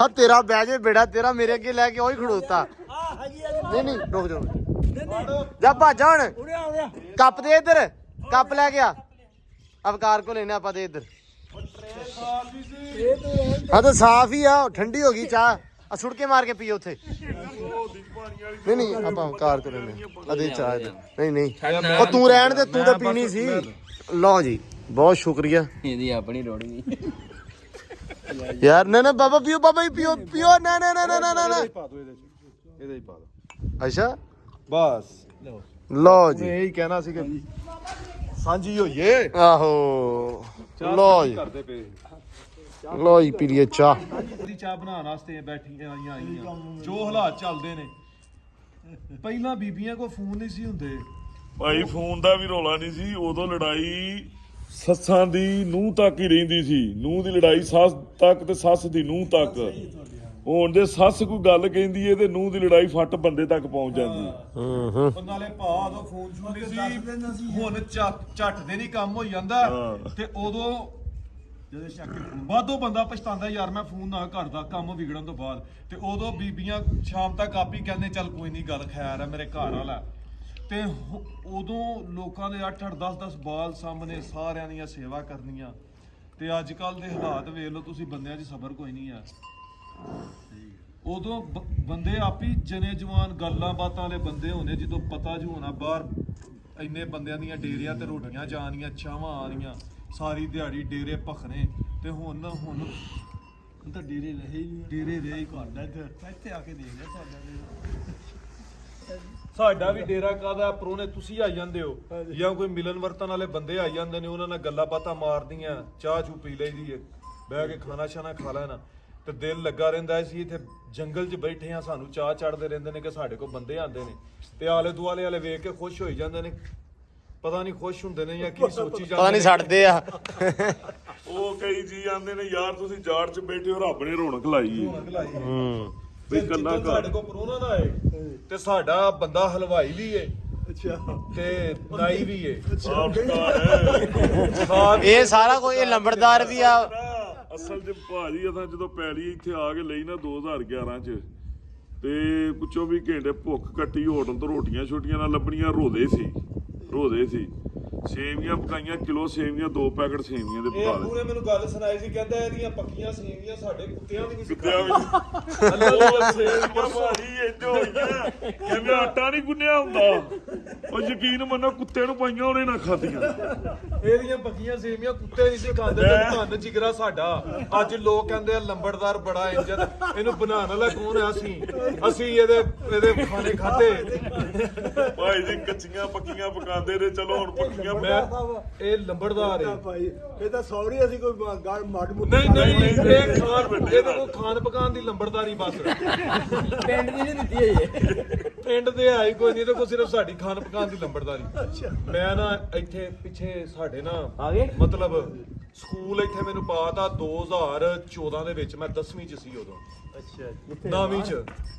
ਹਾਂ ਤੇਰਾ ਬਹਿ ਜੇ ਬੇੜਾ, ਤੇਰਾ ਮੇਰੇ ਅੱਗੇ ਲੈ ਕੇ ਉਹੀ ਖੜੋਤਾ। ਨਹੀਂ ਨਹੀਂ ਰੁਕ ਜਾ, ਜਾ ਭੱਜ ਹੁਣ। ਕੱਪ ਦੇ ਇੱਧਰ, ਕੱਪ ਲੈ ਗਿਆ ਅਵਕਾਰ ਕੋ ਲੈਣਾ ਆਪਾਂ ਦੇ ਇੱਧਰ। ਹਾਂ ਤਾਂ ਸਾਫ ਹੀ ਆ, ਠੰਡੀ ਹੋ ਗਈ ਚਾਹ। ਆ ਸੁੱਟ ਕੇ ਮਾਰ ਕੇ ਪੀਓ ਉੱਥੇ। ਨਹੀਂ ਨਹੀਂ ਆਪਾਂ ਅਵਕਾਰ ਕੋ ਲੈਣੇ ਅਦੇ ਚਾਹ ਇੱਧਰ। ਨਹੀਂ ਨਹੀਂ ਉਹ ਤੂੰ ਰਹਿਣ ਦੇ, ਤੂੰ ਤਾਂ ਪੀਣੀ ਸੀ। ਲਓ ਜੀ, ਬਹੁਤ ਸ਼ੁਕਰੀਆ। ਇਹਦੀ ਆਪਣੀ ਰੋੜ ਗਈ ਯਾਰ ਨਾ ਨਾ ਬਾਬਾ ਪੀਓ, ਬਾਬਾ ਹੀ ਪੀਓ ਪੀਓ। ਨਾ ਨਾ ਨਾ ਨਾ ਨਾ ਨਾ ਪਾ ਦੋ ਇਹਦੇ ਹੀ ਪਾ ਦੋ ਅੱਛਾ ਬਸ ਲਓ ਜੀ, ਮੈਂ ਇਹੀ ਕਹਿਣਾ ਸੀ ਕਿ ਸਾਂਝੀ ਹੋਈਏ ਆਹੋ ਲਓ ਜੀ, ਕਰਦੇ ਪਏ ਲਓ ਜੀ ਪੀ ਲਈਏ ਚਾਹ। ਦੀ ਚਾਹ ਬਣਾਉਣ ਵਾਸਤੇ ਬੈਠੀਆਂ ਆਈਆਂ ਜੋ ਹਾਲਾਤ ਚੱਲਦੇ ਨੇ। ਪਹਿਲਾਂ ਬੀਬੀਆਂ ਕੋਲ ਫੋਨ ਨਹੀਂ ਸੀ ਹੁੰਦੇ। ਭਾਈ ਫੋਨ ਦਾ ਵੀ ਰੌਲਾ ਨਹੀਂ ਸੀ ਉਦੋਂ। ਲੜਾਈ ਸੱਸਾਂ ਦੀ ਨੂੰਹ ਤੱਕ ਹੀ ਰਹਿੰਦੀ ਸੀ। ਨੂੰਹ ਦੀ ਲੜਾਈ ਸੱਸ ਤੱਕ ਤੇ ਸੱਸ ਦੀ ਨੂੰਹ ਤੱਕ। ਹੁਣ ਦੇ ਸੱਸ ਕੋਈ ਗੱਲ ਕਹਿੰਦੀ ਏ ਤੇ ਨੂੰਹ ਦੀ ਲੜਾਈ ਫੱਟ ਬੰਦੇ ਤੱਕ ਪਹੁੰਚ ਜਾਂਦੀ। ਨਾਲੇ ਭਾ ਉਦੋਂ ਫੋਨ ਨਹੀਂ ਸੀ, ਹੁਣ ਝੱਟ ਦੇ ਨਹੀਂ ਕੰਮ ਹੋ ਜਾਂਦਾ। ਤੇ ਉਦੋਂ ਜਦੋਂ ਸ਼ੱਕ ਬਾਦੋਂ ਬੰਦਾ ਪਛਤਾਉਂਦਾ ਯਾਰ ਮੈਂ ਫੋਨ ਨਾ ਕਰਦਾ ਕੰਮ ਵਿਗੜਨ ਤੋਂ ਬਾਅਦ। ਤੇ ਉਦੋਂ ਬੀਬੀਆਂ ਸ਼ਾਮ ਤੱਕ ਆਪ ਹੀ ਕਹਿੰਦੇ ਚੱਲ ਕੋਈ ਨਹੀਂ ਗੱਲ ਖੈਰ ਹੈ ਮੇਰੇ ਘਰ ਵਾਲਾ। ਤੇ ਉਦੋਂ ਲੋਕਾਂ ਦੇ 8-8 10-10 ਬਾਲ ਸਾਹਮਣੇ ਸਾਰਿਆਂ ਦੀਆਂ ਸੇਵਾ ਕਰਨੀਆਂ। ਤੇ ਅੱਜ ਕੱਲ ਦੇ ਹਾਲਾਤ ਵੇਖ ਲਓ ਤੁਸੀਂ, ਬੰਦਿਆਂ 'ਚ ਸਬਰ ਕੋਈ ਨਹੀਂ ਆ। ਉਦੋਂ ਬੰਦੇ ਆਪ ਹੀ ਜਨੇ ਜਵਾਨ ਗੱਲਾਂ ਬਾਤਾਂ ਵਾਲੇ ਬੰਦੇ ਹੋਣੇ। ਜਦੋਂ ਪਤਾ ਜੋ ਹੋਣਾ ਬਾਹਰ ਇੰਨੇ ਬੰਦਿਆਂ ਦੀਆਂ ਡੇਰਿਆਂ ਤੇ ਰੋਟੀਆਂ ਜਾਣੀਆਂ, ਚਾਹਾਂ ਆਣੀਆਂ, ਸਾਰੀ ਦਿਹਾੜੀ ਡੇਰੇ ਭਖਣੇ। ਤੇ ਹੁਣ ਤਾਂ ਡੇਰੇ ਰਹੇ ਹੀ ਨਹੀਂ। ਡੇਰੇ ਦੇ ਹੀ ਤੁਹਾਡਾ ਇੱਥੇ ਆ ਕੇ ਦੇਖ ਲਿਆ ਤੁਹਾਡਾ ਸਾਡਾ ਵੀ ਡੇਰਾ ਕਾਦਾ ਪਰੋਨੇ ਤੁਸੀਂ ਆਈ ਜਾਂਦੇ ਹੋ ਜਾਂ ਕੋਈ ਮਿਲਨ ਵਰਤਨ ਵਾਲੇ ਬੰਦੇ ਆਈ ਜਾਂਦੇ ਨੇ, ਉਹਨਾਂ ਨਾਲ ਗੱਲਾਂ ਬਾਤਾਂ ਮਾਰਦੀਆਂ, ਚਾਹ ਚੂ ਪੀ ਲਈਦੀ ਹੈ, ਬਹਿ ਕੇ ਖਾਣਾ ਛਾਣਾ ਖਾ ਲੈਣਾ। ਤੇ ਦਿਲ ਲੱਗਾ ਰਹਿੰਦਾ ਸੀ। ਇੱਥੇ ਜੰਗਲ 'ਚ ਬੈਠੇ ਆ, ਸਾਨੂੰ ਚਾਹ ਚੜਦੇ ਰਹਿੰਦੇ ਨੇ ਕਿ ਸਾਡੇ ਕੋਲ ਬੰਦੇ ਆਉਂਦੇ ਨੇ। ਤੇ ਆਲੇ ਦੁਆਲੇ ਵਾਲੇ ਵੇਖ ਕੇ ਖੁਸ਼ ਹੋਈ ਜਾਂਦੇ ਨੇ। ਪਤਾ ਨਹੀਂ ਖੁਸ਼ ਹੁੰਦੇ ਨੇ ਜਾਂ ਕੀ ਸੋਚੀ ਜਾਂਦੇ ਪਤਾ ਨਹੀਂ ਛੱਡਦੇ ਆ। ਉਹ ਕਈ ਜੀ ਆਂਦੇ ਨੇ ਯਾਰ ਤੁਸੀਂ ਜਾੜ 'ਚ ਬੈਠੇ ਹੋ, ਰੱਬ ਨੇ ਰੌਣਕ ਲਾਈ ਏ। ਵੀ ਕੰਨਾ ਸਾਡੇ ਕੋਲ ਪਰੋਣਾ ਨਾ ਆਏ ਤੇ ਸਾਡਾ ਬੰਦਾ ਹਲਵਾਈ ਵੀ ਏ ਅੱਛਾ ਤੇ ਨਾਈ ਵੀ ਏ। ਇਹ ਸਾਰਾ ਕੋਈ, ਇਹ ਲੰਬੜਦਾਰ ਵੀ ਆ। ਅਸਲ 'ਚ ਭਾਜੀ ਅਸਾਂ ਜਦੋਂ ਪੈਲੀ ਇੱਥੇ ਆ ਕੇ ਲਈ ਨਾ 2011 'ਚ, ਤੇ ਪੁੱਛੋ ਵੀ ਘੰਟੇ ਭੁੱਖ ਕੱਟੀ, ਹੋਟਲ ਤੋਂ ਰੋਟੀਆਂ ਛੋਟੀਆਂ ਨਾਲ ਲੱਭਣੀਆਂ। ਰੋਦੇ ਸੀ ਸੇਵੀਆਂ ਪਕਾਈਆਂ, ਕਿਲੋ ਸੇਵੀਆਂ, 2 ਪੈਕਟ ਸੇਵੀਆਂ ਦੇ ਇਹ ਪਕਾ ਅੱਬੂ ਨੇ ਮੈਨੂੰ ਗੱਲ ਸੁਣਾਈ ਸੀ, ਕਹਿੰਦਾ ਇਹਦੀਆਂ ਪੱਕੀਆਂ ਸੇਵੀਆਂ ਸਾਡੇ ਕੁੱਤਿਆਂ ਦੀ ਵੀ ਲਏ। ਸੇਵੀਆਂ ਭਾਜੀ ਇੰਜ ਹੋਈਆਂ ਕਹਿੰਦੇ ਆਟਾ ਨਹੀਂ ਗੁੰਨਿਆ ਹੁੰਦਾ। ਉਹ ਯਕੀਨ ਮੰਨੋ ਕੁੱਤੇ ਨੂੰ ਪਾਈਆਂ ਉਹਨੇ ਨਾ ਖਾਧੀਆਂ। ਇਹਦੀਆਂ ਪੱਕੀਆਂ ਸੇਵੀਆਂ ਕੁੱਤੇ ਨਹੀਂ ਸੀ ਖਾਂਦੇ। ਤੇ ਧੰਨ ਜਿਗਰਾ ਸਾਡਾ। ਅੱਜ ਲੋਕ ਕਹਿੰਦੇ ਆ ਲੰਬੜਦਾਰ ਬੜਾ ਇੰਜਨ, ਇਹਨੂੰ ਬਣਾਉਣ ਵਾਲਾ ਕੌਣ ਆ? ਅਸੀਂ ਇਹਦੇ ਖਾਣੇ ਖਾਤੇ। ਭਾਈ ਜੀ ਕੱਚੀਆਂ ਪੱਕੀਆਂ ਪਕਾਉਂਦੇ ਨੇ, ਚਲੋ ਹੁਣ ਪੱਕੀਆਂ ਮੈਂ ਇਹ ਲੰਬੜਦਾਰ ਹੈ ਭਾਈ ਇਹ ਤਾਂ ਸੌਰੀ ਅਸੀਂ ਕੋਈ ਗਾਲ ਮਾੜੀ ਮੋਟੀ ਨਹੀਂ ਇਹ ਖਾਣ ਇਹਦੇ ਕੋਲ ਖਾਣ ਪਕਾਉਣ ਦੀ ਲੰਬੜਦਾਰੀ ਬਸ। ਪਿੰਡ ਦੀ ਨਹੀਂ ਦਿੱਤੀ ਹੈ ਪਿੰਡ ਦੇ ਆਈ ਕੋਈ ਨਹੀਂ, ਇਹਦੇ ਕੋਲ ਸਿਰਫ ਸਾਡੀ ਖਾਣ ਪਕਾਉਣ ਦੀ ਲੰਬੜਦਾਰੀ। ਮੈਂ ਨਾ ਇੱਥੇ ਪਿੱਛੇ ਸਾਡੇ ਨਾ ਆ ਗਏ ਮਤਲਬ ਸਕੂਲ ਇੱਥੇ ਮੈਨੂੰ ਪਾਤਾ 2014 ਦੇ ਵਿੱਚ। ਮੈਂ 10ਵੀਂ ਚ ਸੀ ਉਦੋਂ। ਅੱਛਾ 9ਵੀਂ ਚ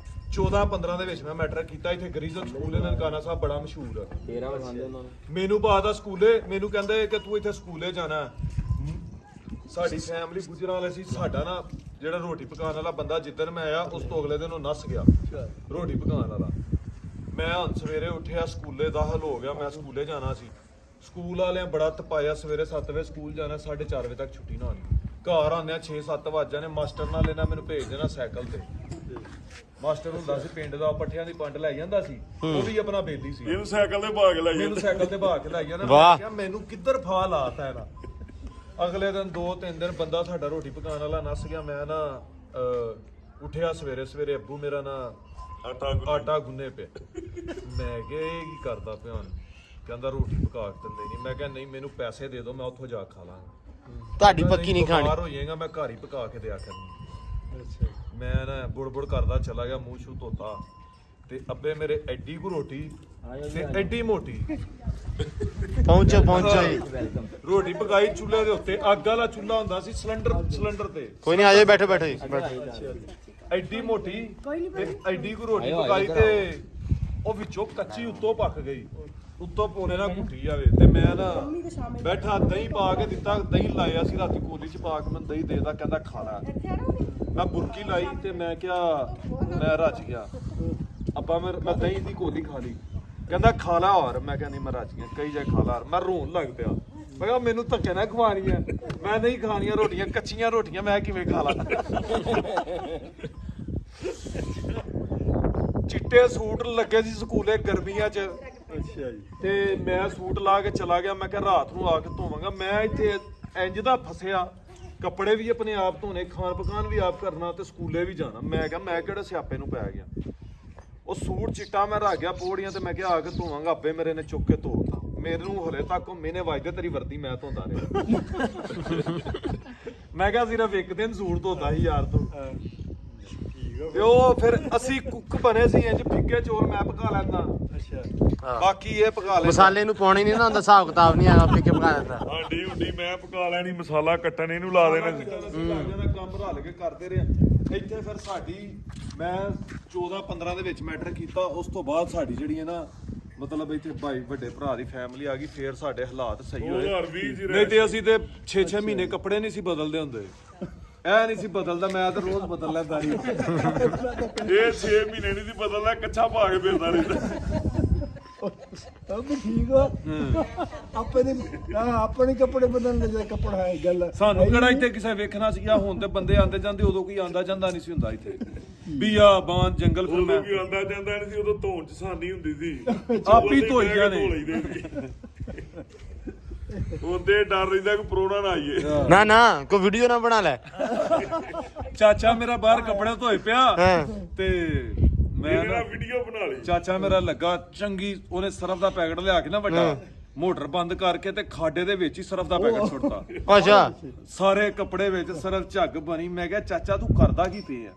14-15 ਦੇ ਵਿੱਚ ਮੈਂ ਮੈਟ੍ਰਿਕ ਕੀਤਾ। ਇੱਥੇ ਗਰੀਜ਼ਨ ਸਕੂਲ ਇਹਨਾਂ ਨਨਕਾਣਾ ਸਾਹਿਬ ਬੜਾ ਮਸ਼ਹੂਰ ਹੈ। ਤੇਰਾ ਵਖਾਂਦੇ ਉਹਨਾਂ ਨੂੰ। ਮੈਨੂੰ ਪਾਤਾ ਸਕੂਲੇ। ਮੈਨੂੰ ਕਹਿੰਦੇ ਕਿ ਤੂੰ ਇੱਥੇ ਸਕੂਲੇ ਜਾਣਾ। ਸਾਡੀ ਫੈਮਿਲੀ ਗੁਜਰਾਂ ਵਾਲੇ ਸੀ। ਸਾਡਾ ਨਾ ਜਿਹੜਾ ਰੋਟੀ ਪਕਾਉਣ ਵਾਲਾ ਬੰਦਾ ਜਿੱਦਣ ਮੈਂ ਆਇਆ ਉਸ ਤੋਂ ਅਗਲੇ ਦਿਨ ਉਹ ਨੱਸ ਗਿਆ ਰੋਟੀ ਪਕਾਉਣ ਵਾਲਾ। ਮੈਂ ਹੁਣ ਸਵੇਰੇ ਉੱਠਿਆ, ਸਕੂਲੇ ਦਾਖਲ ਹੋ ਗਿਆ। ਮੈਂ ਸਕੂਲੇ ਜਾਣਾ ਸੀ। ਸਕੂਲ ਵਾਲਿਆਂ ਬੜਾ ਤਪਾਇਆ। ਸਵੇਰੇ 7 ਵਜੇ ਸਕੂਲ ਜਾਣਾ, 4:30 ਵਜੇ ਤੱਕ ਛੁੱਟੀ ਨਾ ਹੋਣੀ। ਘਰ ਆਉਂਦਿਆਂ 6-7 ਵੱਜ ਜਾਣੇ। ਮਾਸਟਰ ਨਾਲ ਇਹਨਾਂ ਮੈਨੂੰ ਭੇਜ ਦੇਣਾ ਸਾਈਕਲ ਤੇ। ਮਾਸਟਰ ਹੁੰਦਾ ਸੀ ਪਿੰਡ ਦਾ, ਪੱਠਿਆਂ ਦੀ ਪੰਡ ਲੈ ਜਾਂਦਾ ਸੀ। ਉਹ ਵੀ ਆਪਣਾ ਬੇਲੀ ਸੀ। ਇਹਨੂੰ ਸਾਈਕਲ ਤੇ ਭਾਗ ਲੈ ਮੈਨੂੰ ਸਾਈਕਲ ਤੇ ਭਾ ਕੇ ਲੈ ਜਾਣਾ। ਵਾਹ। ਮੈਂ ਕਿਹਾ ਮੈਨੂੰ ਕਿੱਧਰ ਫਾ ਲਾਤਾ ਇਹਦਾ। ਅਗਲੇ ਦਿਨ 2-3 ਦਿਨ ਬੰਦਾ ਸਾਡਾ ਰੋਟੀ ਪਕਾਉਣ ਵਾਲਾ ਨੱਸ ਗਿਆ। ਮੈਂ ਨਾ ਉੱਠਿਆ ਸਵੇਰੇ ਅੱਬੂ ਮੇਰਾ ਨਾ ਆਟਾ ਗੁੰਨੇ ਪਿਆ। ਮੈਂ ਕਿਹਾ ਇਹ ਕੀ ਕਰਦਾ ਪਿਆ? ਕਹਿੰਦਾ ਰੋਟੀ ਪਕਾ ਕੇ ਦਿੰਦੇ ਨਹੀਂ। ਮੈਂ ਕਿਹਾ ਨਹੀਂ, ਮੈਨੂੰ ਪੈਸੇ ਦੇ ਦਿਓ, ਮੈਂ ਉੱਥੋਂ ਜਾ ਖਾ ਲਾਂਗਾ। ਤੁਹਾਡੀ ਪੱਕੀ ਨਹੀਂ ਖਾਣੀ। ਬਾਹਰ ਹੋ ਜਾਏਗਾ, ਮੈਂ ਘਰ ਹੀ ਪਕਾ ਕੇ ਦਿਆ ਕਰਨੀ। ਮੈਂ ਨਾ ਬੁੜ ਕਰਦਾ ਚਲਾ ਗਿਆ, ਮੂੰਹ ਸ਼ੂ ਧੋਤਾ ਤੇ ਅੱਬੇ ਮੇਰੇ ਐਡੀ ਕੁ ਰੋਟੀ ਤੇ ਐਡੀ ਮੋਟੀ ਪਹੁੰਚੋ ਜੀ। ਰੋਟੀ ਪਕਾਈ ਚੁੱਲ੍ਹੇ ਦੇ ਉੱਤੇ। ਅੱਗ ਵਾਲਾ ਚੁੱਲ੍ਹਾ ਹੁੰਦਾ ਸੀ ਸਿਲੰਡਰ ਤੇ। ਕੋਈ ਨਹੀਂ, ਆਜੋ ਬੈਠੋ ਬੈਠੋ ਜੀ। ਐਡੀ ਮੋਟੀ ਤੇ ਐਡੀ ਕੁ ਰੋਟੀ ਪਕਾਈ ਤੇ ਉਹ ਵਿੱਚੋਂ ਕੱਚੀ ਉੱਤੋਂ ਪੱਕ ਗਈ। ਉੱਤੋਂ ਪੋਨੇ ਨਾਲ ਘੁੱਟੀ ਜਾਵੇ ਤੇ ਮੈਂ ਨਾ ਬੈਠਾ ਦਹੀਂ ਪਾ ਕੇ ਦਿੱਤਾ। ਦਹੀਂ ਲਾਇਆ ਸੀ ਰਾਤੀ ਕੋਲੀ ਚ ਪਾ ਕੇ, ਮੈਂ ਦਹੀਂ ਦੇਦਾ, ਕਹਿੰਦਾ ਖਾ ਲੈ। ਮੈਂ ਬੁਰਕੀ ਲਾਈ ਤੇ ਮੈਂ ਕਿਹਾ ਮੈਂ ਰੱਜ ਗਿਆ। ਆਪਾਂ ਮੈਂ ਦਹੀਂ ਦੀ ਕੋਲੀ ਖਾ ਲਈ। ਕਹਿੰਦਾ ਖਾ ਲਾ ਹੋਰ। ਮੈਂ ਕਿਹਾ ਨਹੀਂ, ਮੈਂ ਰੱਜ ਗਿਆ। ਕਈ ਜਾ ਖਾ ਲਾ। ਮੈਂ ਰੋਣ ਲੱਗ ਪਿਆ। ਮੈਂ ਕਿਹਾ ਮੈਨੂੰ ਧੱਕੇ ਨਾਲ ਖਵਾਉਣੀਆਂ, ਮੈਂ ਨਹੀਂ ਖਾਣੀਆਂ ਰੋਟੀਆਂ, ਕੱਚੀਆਂ ਰੋਟੀਆਂ ਮੈਂ ਕਿਵੇਂ ਖਾ ਲਾ। ਚਿੱਟੇ ਸੂਟ ਲੱਗੇ ਸੀ ਸਕੂਲੇ ਗਰਮੀਆਂ 'ਚ। ਅੱਛਾ ਜੀ। ਤੇ ਮੈਂ ਸੂਟ ਲਾ ਕੇ ਚਲਾ ਗਿਆ। ਮੈਂ ਕਿਹਾ ਰਾਤ ਨੂੰ ਆ ਕੇ ਧੋਵਾਂਗਾ। ਮੈਂ ਇੱਥੇ ਇੰਜ ਦਾ ਫਸਿਆ, ਕੱਪੜੇ ਵੀ ਆਪਣੇ ਆਪ ਧੋਣੇ, ਖਾਣ ਪਕਾਨ ਵੀ ਆਪ ਕਰਨਾ ਤੇ ਸਕੂਲੇ ਵੀ ਜਾਣਾ। ਮੈਂ ਕਿਹਾ ਮੈਂ ਕਿਹੜੇ ਸਿਆਪੇ ਨੂੰ ਪੈ ਗਿਆ। ਉਹ ਸੂਟ ਚਿੱਟਾ ਮੈਂ ਰੱਖ ਗਿਆ ਪੌੜੀਆਂ ਤੇ। ਮੈਂ ਕਿਹਾ ਆ ਕੇ ਧੋਵਾਂਗਾ, ਆਪੇ ਮੇਰੇ ਨੇ ਚੁੱਕ ਕੇ ਧੋਤਾ। ਮੈਨੂੰ ਹਲੇ ਤੱਕ ਮੈਨੇ ਵੱਜਦੇ ਤੇਰੀ ਵਰਦੀ ਮੈਂ ਧੋਂਦਾ ਰਿਹਾ। ਮੈਂ ਕਿਹਾ ਸਿਰਫ ਇੱਕ ਦਿਨ ਸੂਟ ਧੋਤਾ ਸੀ ਯਾਰ ਤੂੰ। ਤੇ ਉਹ ਫਿਰ ਅਸੀਂ ਕੁੱਕ ਬਣੇ ਸੀ ਇੰਜ ਫਿੱਕੇ ਚੌਲ ਮੈਂ ਪਕਾ ਲੈਂਦਾ। ਅੱਛਾ। ਬਾਕੀ ਇਹ ਪਕਾ ਲੈਂਦਾ। ਮਸਾਲੇ ਨੂੰ ਪਾਉਣੀ ਨਹੀਂ ਨਾ ਹੁੰਦਾ, ਹਿਸਾਬ ਕਿਤਾਬ ਨਹੀਂ ਹੈਗਾ, ਫਿੱਕੇ ਪਕਾ ਦਿੰਦਾ। ਹਾਂਡੀ ਹੁੰਡੀ ਮੈਂ ਪਕਾ ਲੈਣੀ, ਮਸਾਲਾ ਕੱਟਣ ਇਹਨੂੰ ਲਾ ਦੇਣਾ। ਕੰਮ ਰਲ ਕੇ ਕਰਦੇ ਰਹੇ। ਇੱਥੇ ਫਿਰ ਸਾਡੀ ਮੈਂ 14-15 ਦੇ ਵਿੱਚ ਮੈਟਰ ਕੀਤਾ। ਉਸ ਤੋਂ ਬਾਅਦ ਸਾਡੀ ਜਿਹੜੀ ਹੈ ਨਾ ਮਤਲਬ ਇੱਥੇ ਭਾਈ ਵੱਡੇ ਭਰਾ ਦੀ ਫੈਮਿਲੀ ਆ ਗਈ। ਫੇਰ ਸਾਡੇ ਹਾਲਾਤ ਸਹੀ ਹੋਏ। 2020 ਚ ਨਹੀਂ ਤੇ ਅਸੀਂ ਤੇ 6-6 ਮਹੀਨੇ ਕੱਪੜੇ ਨਹੀਂ ਸੀ ਬਦਲਦੇ ਹੁੰਦੇ। ਇਹ ਨਹੀਂ ਸੀ ਬਦਲਦਾ, ਮੈਂ ਤਾਂ ਰੋਜ਼ ਬਦਲ ਲੈਂਦਾ ਸੀ। ਇਹ 6 ਮਹੀਨੇ ਨਹੀਂ ਸੀ ਬਦਲਦਾ, ਕੱਛਾ ਪਾ ਕੇ ਫਿਰਦਾ ਰਹਿੰਦਾ। ਉਹ ਵੀ ਠੀਕ ਆ। ਆਪਣੇ ਕੱਪੜੇ ਬਦਲਣ ਦੇ ਕੱਪੜਾ ਹੈ ਗੱਲ। ਸਾਨੂੰ ਕਿਹੜਾ ਇੱਥੇ ਕਿਸੇ ਵੇਖਣਾ ਸੀਗਾ। ਹੁਣ ਤੇ ਬੰਦੇ ਆਂਦੇ ਜਾਂਦੇ, ਉਦੋਂ ਕੋਈ ਆਂਦਾ ਜਾਂਦਾ ਨਹੀਂ ਸੀ ਹੁੰਦਾ ਇੱਥੇ। ਬੀਆਬਾਨ ਜੰਗਲ ਫਿਰ ਮੈਂ ਉਦੋਂ ਵੀ ਆਉਂਦਾ ਜਾਂਦਾ ਨਹੀਂ ਸੀ, ਉਦੋਂ ਧੋਣ ਚ ਸਾਨੀ ਹੁੰਦੀ ਸੀ। ਆਪ ਹੀ ਧੋਈਆਂ ਨੇ। ਉਹਦੇ ਡਰ ਰਹਿੰਦਾ ਕਿ ਪ੍ਰੋਣਾ ਨਾ ਆਈਏ। ਨਾ ਕੋਈ ਵੀਡੀਓ ਨਾ ਬਣਾ ਲੈ। ਚਾਚਾ ਮੇਰਾ ਬਾਹਰ ਕੱਪੜੇ ਧੋਏ ਪਿਆ ਹਾਂ। ਤੇ ਮੈਂ ਮੇਰਾ ਨਾ ਵੀਡੀਓ ਬਣਾ ਲਈ। ਚਾਚਾ ਮੇਰਾ ਲੱਗਾ ਚੰਗੀ, ਉਹਨੇ ਸਰਫ ਦਾ ਪੈਕਟ ਲਿਆ ਕੇ ਨਾ ਵੱਡਾ, ਮੋਟਰ ਬੰਦ ਕਰਕੇ ਤੇ ਖਾਡੇ ਦੇ ਵਿੱਚ ਹੀ ਸਰਫ ਦਾ ਪੈਕਟ ਸੁੱਟਤਾ। ਅੱਛਾ। ਸਾਰੇ ਕੱਪੜੇ ਵਿੱਚ ਸਰਫ ਝੱਗ ਬਣੀ। ਮੈਂ ਕਿਹਾ ਚਾਚਾ ਤੂੰ ਕਰਦਾ ਕੀ ਪਿਆ?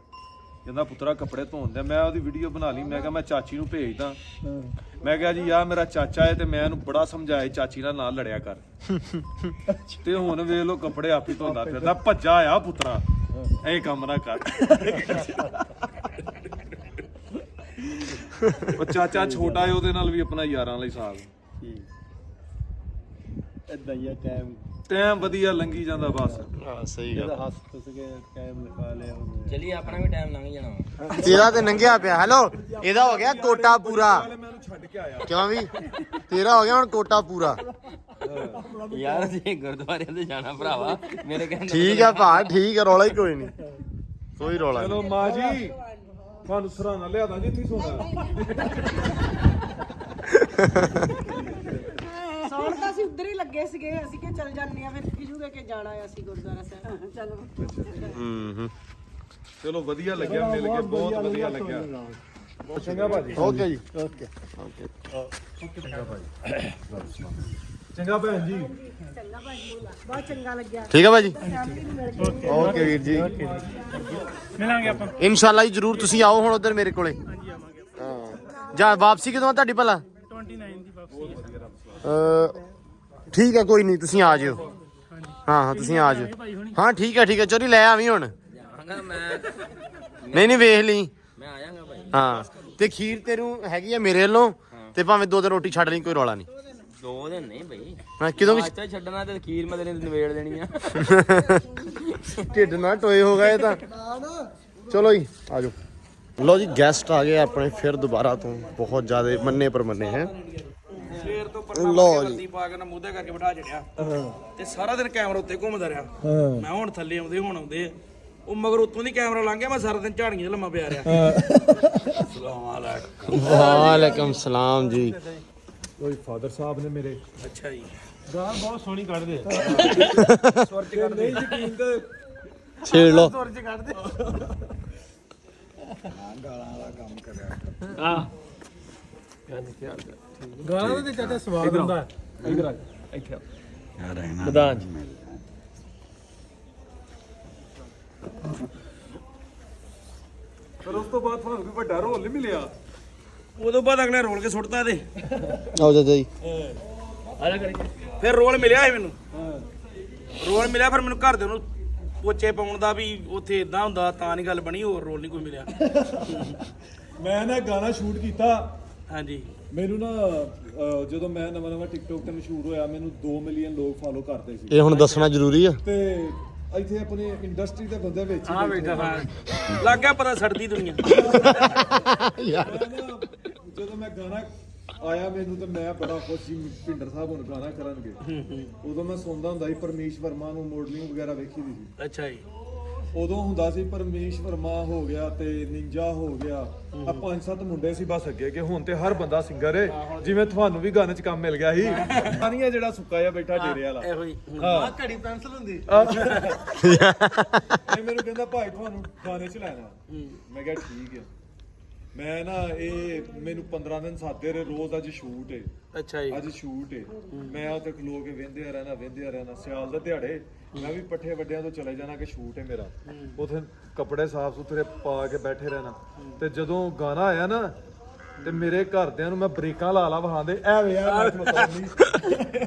ਕਹਿੰਦਾ ਪੁੱਤਰਾ ਕੱਪੜੇ ਧੋਣ ਦੇ। ਮੈਂ ਉਹਦੀ ਵੀਡੀਓ ਬਣਾ ਲਈ। ਮੈਂ ਕਿਹਾ ਮੈਂ ਚਾਚੀ ਨੂੰ ਭੇਜਦਾ। ਮੈਂ ਕਿਹਾ ਜੀ ਆ ਮੇਰਾ ਚਾਚਾ ਹੈ ਤੇ ਮੈਂ ਇਹਨੂੰ ਬੜਾ ਸਮਝਾਇਆ ਚਾਚੀ ਨਾਲ ਲੜਿਆ ਕਰ। ਤੇ ਹੁਣ ਵੇਖ ਲੋ ਕੱਪੜੇ ਆਪ ਹੀ ਧੋਂਦਾ ਫਿਰਦਾ। ਭੱਜਾ ਆ ਪੁੱਤਰਾ, ਇਹ ਕੰਮ ਨਾ ਕਰ। ਉਹ ਚਾਚਾ ਛੋਟਾ ਹੈ, ਉਹਦੇ ਨਾਲ ਵੀ ਆਪਣਾ ਯਾਰਾਂ ਲਈ ਸਾਥ। ਇਦਾਂ ਹੀ ਟਾਈਮ ਵਧੀਆ ਲੰਘੀ ਜਾਂਦਾ ਬਸ। ਹਾਂ ਸਹੀ ਗੱਲ। ਹੱਸ ਫਸ ਕੇ ਟਾਈਮ ਲਿਖਾ ਲਿਆ ਉਹਨੇ। ਚਲੀ ਆਪਣਾ ਵੀ ਟਾਈਮ ਲੰਘ ਜਾਣਾ। ਤੇਰਾ ਤੇ ਨੰਗਿਆ ਪਿਆ। ਹੈਲੋ, ਇਹਦਾ ਹੋ ਗਿਆ ਕੋਟਾ ਪੂਰਾ। ਮੈਂ ਉਹਨੂੰ ਛੱਡ ਕੇ ਆਇਆ। ਕਿਉਂ ਵੀ ਤੇਰਾ ਹੋ ਗਿਆ ਹੁਣ ਕੋਟਾ ਪੂਰਾ। ਯਾਰ ਅਸੀਂ ਗੁਰਦੁਆਰੇ ਤੇ ਜਾਣਾ ਭਰਾਵਾ, ਮੇਰੇ ਕਹਿੰਦੇ ਠੀਕ ਆ ਭਾ, ਠੀਕ ਆ, ਰੌਲਾ ਹੀ ਕੋਈ ਨਹੀਂ, ਕੋਈ ਰੌਲਾ ਚਲੋ ਨਹੀਂ। ਮਾਂ ਜੀ ਤੁਹਾਨੂੰ ਸਰਾਣਾ ਲਿਆਦਾ ਜੀ, ਇੱਥੇ ਸੋਣਾ। ਸੌਣ ਤਾਂ ਅਸੀਂ ਉੱਧਰ ਹੀ ਲੱਗੇ ਸੀਗੇ। ਅਸੀਂ ਕਿ ਚੱਲ ਜਾਂਦੇ ਆ, ਫਿਰ ਕਿਜੂਗੇ ਕਿ ਜਾਣਾ ਆ ਅਸੀਂ ਗੁਰਦੁਆਰਾ ਸਾਹਿਬ। ਚਲੋ ਚਲੋ ਵਧੀਆ ਲੱਗਿਆ ਮਿਲ ਕੇ, ਬਹੁਤ ਵਧੀਆ ਲੱਗਿਆ। ਚੰਗਾ ਭਾਜੀ। ਓਕੇ ਜੀ। ਓਕੇ। ਚੰਗਾ ਭੈਣ ਜੀ। ਚੰਗਾ ਭਾਜੀ, ਬਹੁਤ ਚੰਗਾ ਲੱਗਿਆ। ਠੀਕ ਆ ਭਾਜੀ। ਫੈਮਿਲੀ ਨੂੰ ਮਿਲ ਕੇ। ਓਕੇ ਵੀਰ ਜੀ, ਮਿਲਾਂਗੇ ਆਪਾਂ। ਇਨਸ਼ਾਅੱਲਾ ਜੀ ਜਰੂਰ ਤੁਸੀਂ ਆਓ ਹੁਣ ਉਧਰ ਮੇਰੇ ਕੋਲੇ। ਹਾਂ। ਜਾਂ ਵਾਪਸੀ ਕਦੋਂ ਆ ਤੁਹਾਡੀ ਭਲਾ? 29 ਦੀ ਵਾਪਸੀ ਹੈ। ਠੀਕ ਹੈ, ਕੋਈ ਨਹੀਂ, ਤੁਸੀਂ ਆ ਜਿਓ। ਹਾਂ ਤੁਸੀਂ ਆ ਜਿਓ। ਹਾਂ ਠੀਕ ਹੈ ਚੋਰੀ ਲੈ ਆਵੀਂ ਹੁਣ। ਜਾਵਾਂਗਾ ਮੈਂ, ਨਹੀਂ ਵੇਖ ਲਈ। ਮੈਂ ਆ ਜਾਵਾਂਗਾ ਭਾਈ। ਹਾਂ ਤੇ ਖੀਰ ਤੈਨੂੰ ਹੈਗੀ ਆ ਮੇਰੇ ਵੱਲੋਂ, ਤੇ ਭਾਵੇਂ 2 ਦਿਨ ਰੋਟੀ ਛੱਡ ਲਈ, ਕੋਈ ਰੌਲਾ ਨਹੀਂ। 2 ਦਿਨ ਨਹੀਂ ਭਾਈ, ਹਾਂ ਕਿਦੋਂ ਵੀ ਅੱਛਾ ਛੱਡਣਾ ਤੇ ਖੀਰ ਮੈਂ ਤੇਰੇ ਨਵੇੜ ਦੇਣੀ ਆ। ਢਿੱਡ ਨਾ ਟੋਏ ਹੋ ਗਏ ਤਾਂ। ਚਲੋ ਜੀ ਆ ਜਾਓ। ਲੋ ਜੀ ਗੈਸਟ ਆ ਗਏ ਆਪਣੇ ਫਿਰ ਦੁਬਾਰਾ ਤੋਂ, ਬਹੁਤ ਜ਼ਿਆਦਾ ਮੰਨੇ ਪਰ ਮੰਨੇ ਹੈ। ਸ਼ੇਰ ਤੋਂ ਪਰਨਾ ਵਰਦੀ ਪਾ ਕੇ ਨਾ ਮੂਧੇ ਕਰਕੇ ਬਿਠਾ ਛੜਿਆ ਤੇ ਸਾਰਾ ਦਿਨ ਕੈਮਰਾ ਉੱਤੇ ਘੁੰਮਦਾ ਰਿਹਾ। ਮੈਂ ਹੁਣ ਥੱਲੇ ਆਉਂਦੇ ਹੁਣ ਆਉਂਦੇ ਉਹ ਮਗਰ ਉੱਤੋਂ ਦੀ ਕੈਮਰਾ ਲੰਘ ਗਿਆ, ਮੈਂ ਸਾਰਾ ਦਿਨ ਝਾੜੀਆਂ 'ਚ ਲੰਮਾ ਪਿਆ ਰਿਹਾ। ਵਾਲੇਕਮ ਸਲਾਮ ਜੀ। ਕੋਈ ਫਾਦਰ ਸਾਹਿਬ ਨੇ ਮੇਰੇ। ਅੱਛਾ ਜੀ। ਗਾਂ ਬਹੁਤ ਸੋਹਣੀ ਕੱਢਦੇ ਨਹੀਂ ਯਕੀਨ ਤੇ ਛੇੜ ਲਓ ਗਾਲਾਂ ਦੇ ਚਾਚਾ ਸਵਾਦ ਹੁੰਦਾ ਇਧਰ ਆ ਇੱਥੇ ਮੈਦਾਨ ਪਰ ਉਸ ਤੋਂ ਬਾਅਦ ਤੁਹਾਨੂੰ ਕੋਈ ਵੱਡਾ ਰੋਲ ਨਹੀਂ ਮਿਲਿਆ। ਉਦੋਂ ਬਾਅਦ ਅਗਲੇ ਰੋਲ ਕੇ ਸੁੱਟਤਾ ਤੇ ਆਓ ਚਾਚਾ ਜੀ ਫਿਰ ਰੋਲ ਮਿਲਿਆ ਸੀ ਮੈਨੂੰ ਰੋਲ ਮਿਲਿਆ ਫਿਰ ਮੈਨੂੰ ਘਰ ਦੇ ਨੂੰ ਪੋਚੇ ਪਾਉਣ ਦਾ ਵੀ ਉੱਥੇ ਇਦਾਂ ਹੁੰਦਾ ਤਾਂ ਨਹੀਂ ਗੱਲ ਬਣੀ ਹੋਰ ਰੋਲ ਨਹੀਂ ਕੋਈ ਮਿਲਿਆ ਮੈਂ ਨਾ ਗਾਣਾ ਸ਼ੂਟ ਕੀਤਾ ਹਾਂਜੀ ਮੈਨੂੰ ਨਾ ਜਦੋਂ ਮੈਂ ਨਵਾਂ ਟਿਕਟੋਕ ਤੇ ਮਸ਼ਹੂਰ ਹੋਇਆ ਮੈਨੂੰ 2 ਮਿਲੀਅਨ ਲੋਕ ਫਾਲੋ ਕਰਦੇ ਸੀ ਇਹ ਹੁਣ ਦੱਸਣਾ ਜ਼ਰੂਰੀ ਆ ਤੇ ਇੱਥੇ ਆਪਣੇ ਇੰਡਸਟਰੀ ਦੇ ਬੰਦੇ ਵਿੱਚ ਆ ਬੈਠਾ ਲੱਗ ਗਿਆ ਪਤਾ ਸੜਦੀ ਦੁਨੀਆ ਜਦੋਂ ਮੈਂ ਗਾਣਾ ਆਇਆ ਮੈਨੂੰ ਤੇ ਮੈਂ ਬੜਾ ਖੁਸ਼ ਸੀ ਭਿੰਡਰ ਸਾਹਿਬ ਹੁਣ ਗਾਣਾ ਕਰਨਗੇ ਉਦੋਂ ਮੈਂ ਸੁਣਦਾ ਹੁੰਦਾ ਸੀ ਪਰਮੇਸ਼ ਵਰਮਾ ਨੂੰ ਮੋਡਲਿੰਗ ਵਗੈਰਾ ਵੇਖੀ ਦੀ ਸੀ ਅੱਛਾ ਜੀ ਉਦੋਂ ਹੁੰਦਾ ਸੀ ਪਰਮੇਸ਼ ਵਰਮਾ ਹੋ ਗਿਆ ਤੇ ਨਿੰਜਾ ਹੋ ਗਿਆ ਆ 5-7 ਮੁੰਡੇ ਸੀ ਬਸ ਅੱਗੇ ਕਿ ਹੁਣ ਤੇ ਹਰ ਬੰਦਾ ਸਿੰਗਰ ਏ ਜਿਵੇਂ ਤੁਹਾਨੂੰ ਵੀ ਗਾਣੇ 'ਚ ਕੰਮ ਮਿਲ ਗਿਆ ਸੀ ਸਾਨੀਆਂ ਜਿਹੜਾ ਸੁੱਕਾ ਜਿਹਾ ਬੈਠਾ ਡੇਰੇ ਵਾਲਾ ਇਹੋ ਹੀ ਹਾਂ ਘੜੀ ਪੈਨਸਲ ਹੁੰਦੀ ਇਹ ਮੈਨੂੰ ਕਹਿੰਦਾ ਭਾਈ ਤੁਹਾਨੂੰ ਗਾਣੇ 'ਚ ਲੈਣਾ ਮੈਂ ਕਿਹਾ ਠੀਕ ਹੈ ਮੈਂ ਨਾ ਇਹ ਮੈਨੂੰ 15 ਦਿਨ ਸਾਦੇ ਰਹੇ ਰੋਜ਼ ਅੱਜ ਸ਼ੂਟ ਏ ਅੱਛਾ ਜੀ ਅੱਜ ਸ਼ੂਟ ਏ ਮੈਂ ਉੱਥੇ ਖਲੋ ਕੇ ਵੇਂਦੇ ਰਹਿਣਾ ਸਿਆਲ ਦੇ ਦਿਹਾੜੇ ਮੈਂ ਵੀ ਪੱਠੇ ਵੱਡਿਆਂ ਤੋਂ ਚਲੇ ਜਾਣਾ ਕਿ ਸ਼ੂਟ ਏ ਮੇਰਾ ਉਥੇ ਕੱਪੜੇ ਸਾਫ਼ ਸੁਥਰੇ ਪਾ ਕੇ ਬੈਠੇ ਰਹਿਣਾ ਤੇ ਜਦੋਂ ਗਾਣਾ ਆਇਆ ਨਾ ਤੇ ਮੇਰੇ ਘਰਦਿਆਂ ਨੂੰ ਮੈਂ ਬ੍ਰੇਕਾਂ ਲਾ ਵਹਾਉਂਦੇ ਐਵੇਂ ਆ ਮੈਂ ਖਲੋਤਾ ਨਹੀਂ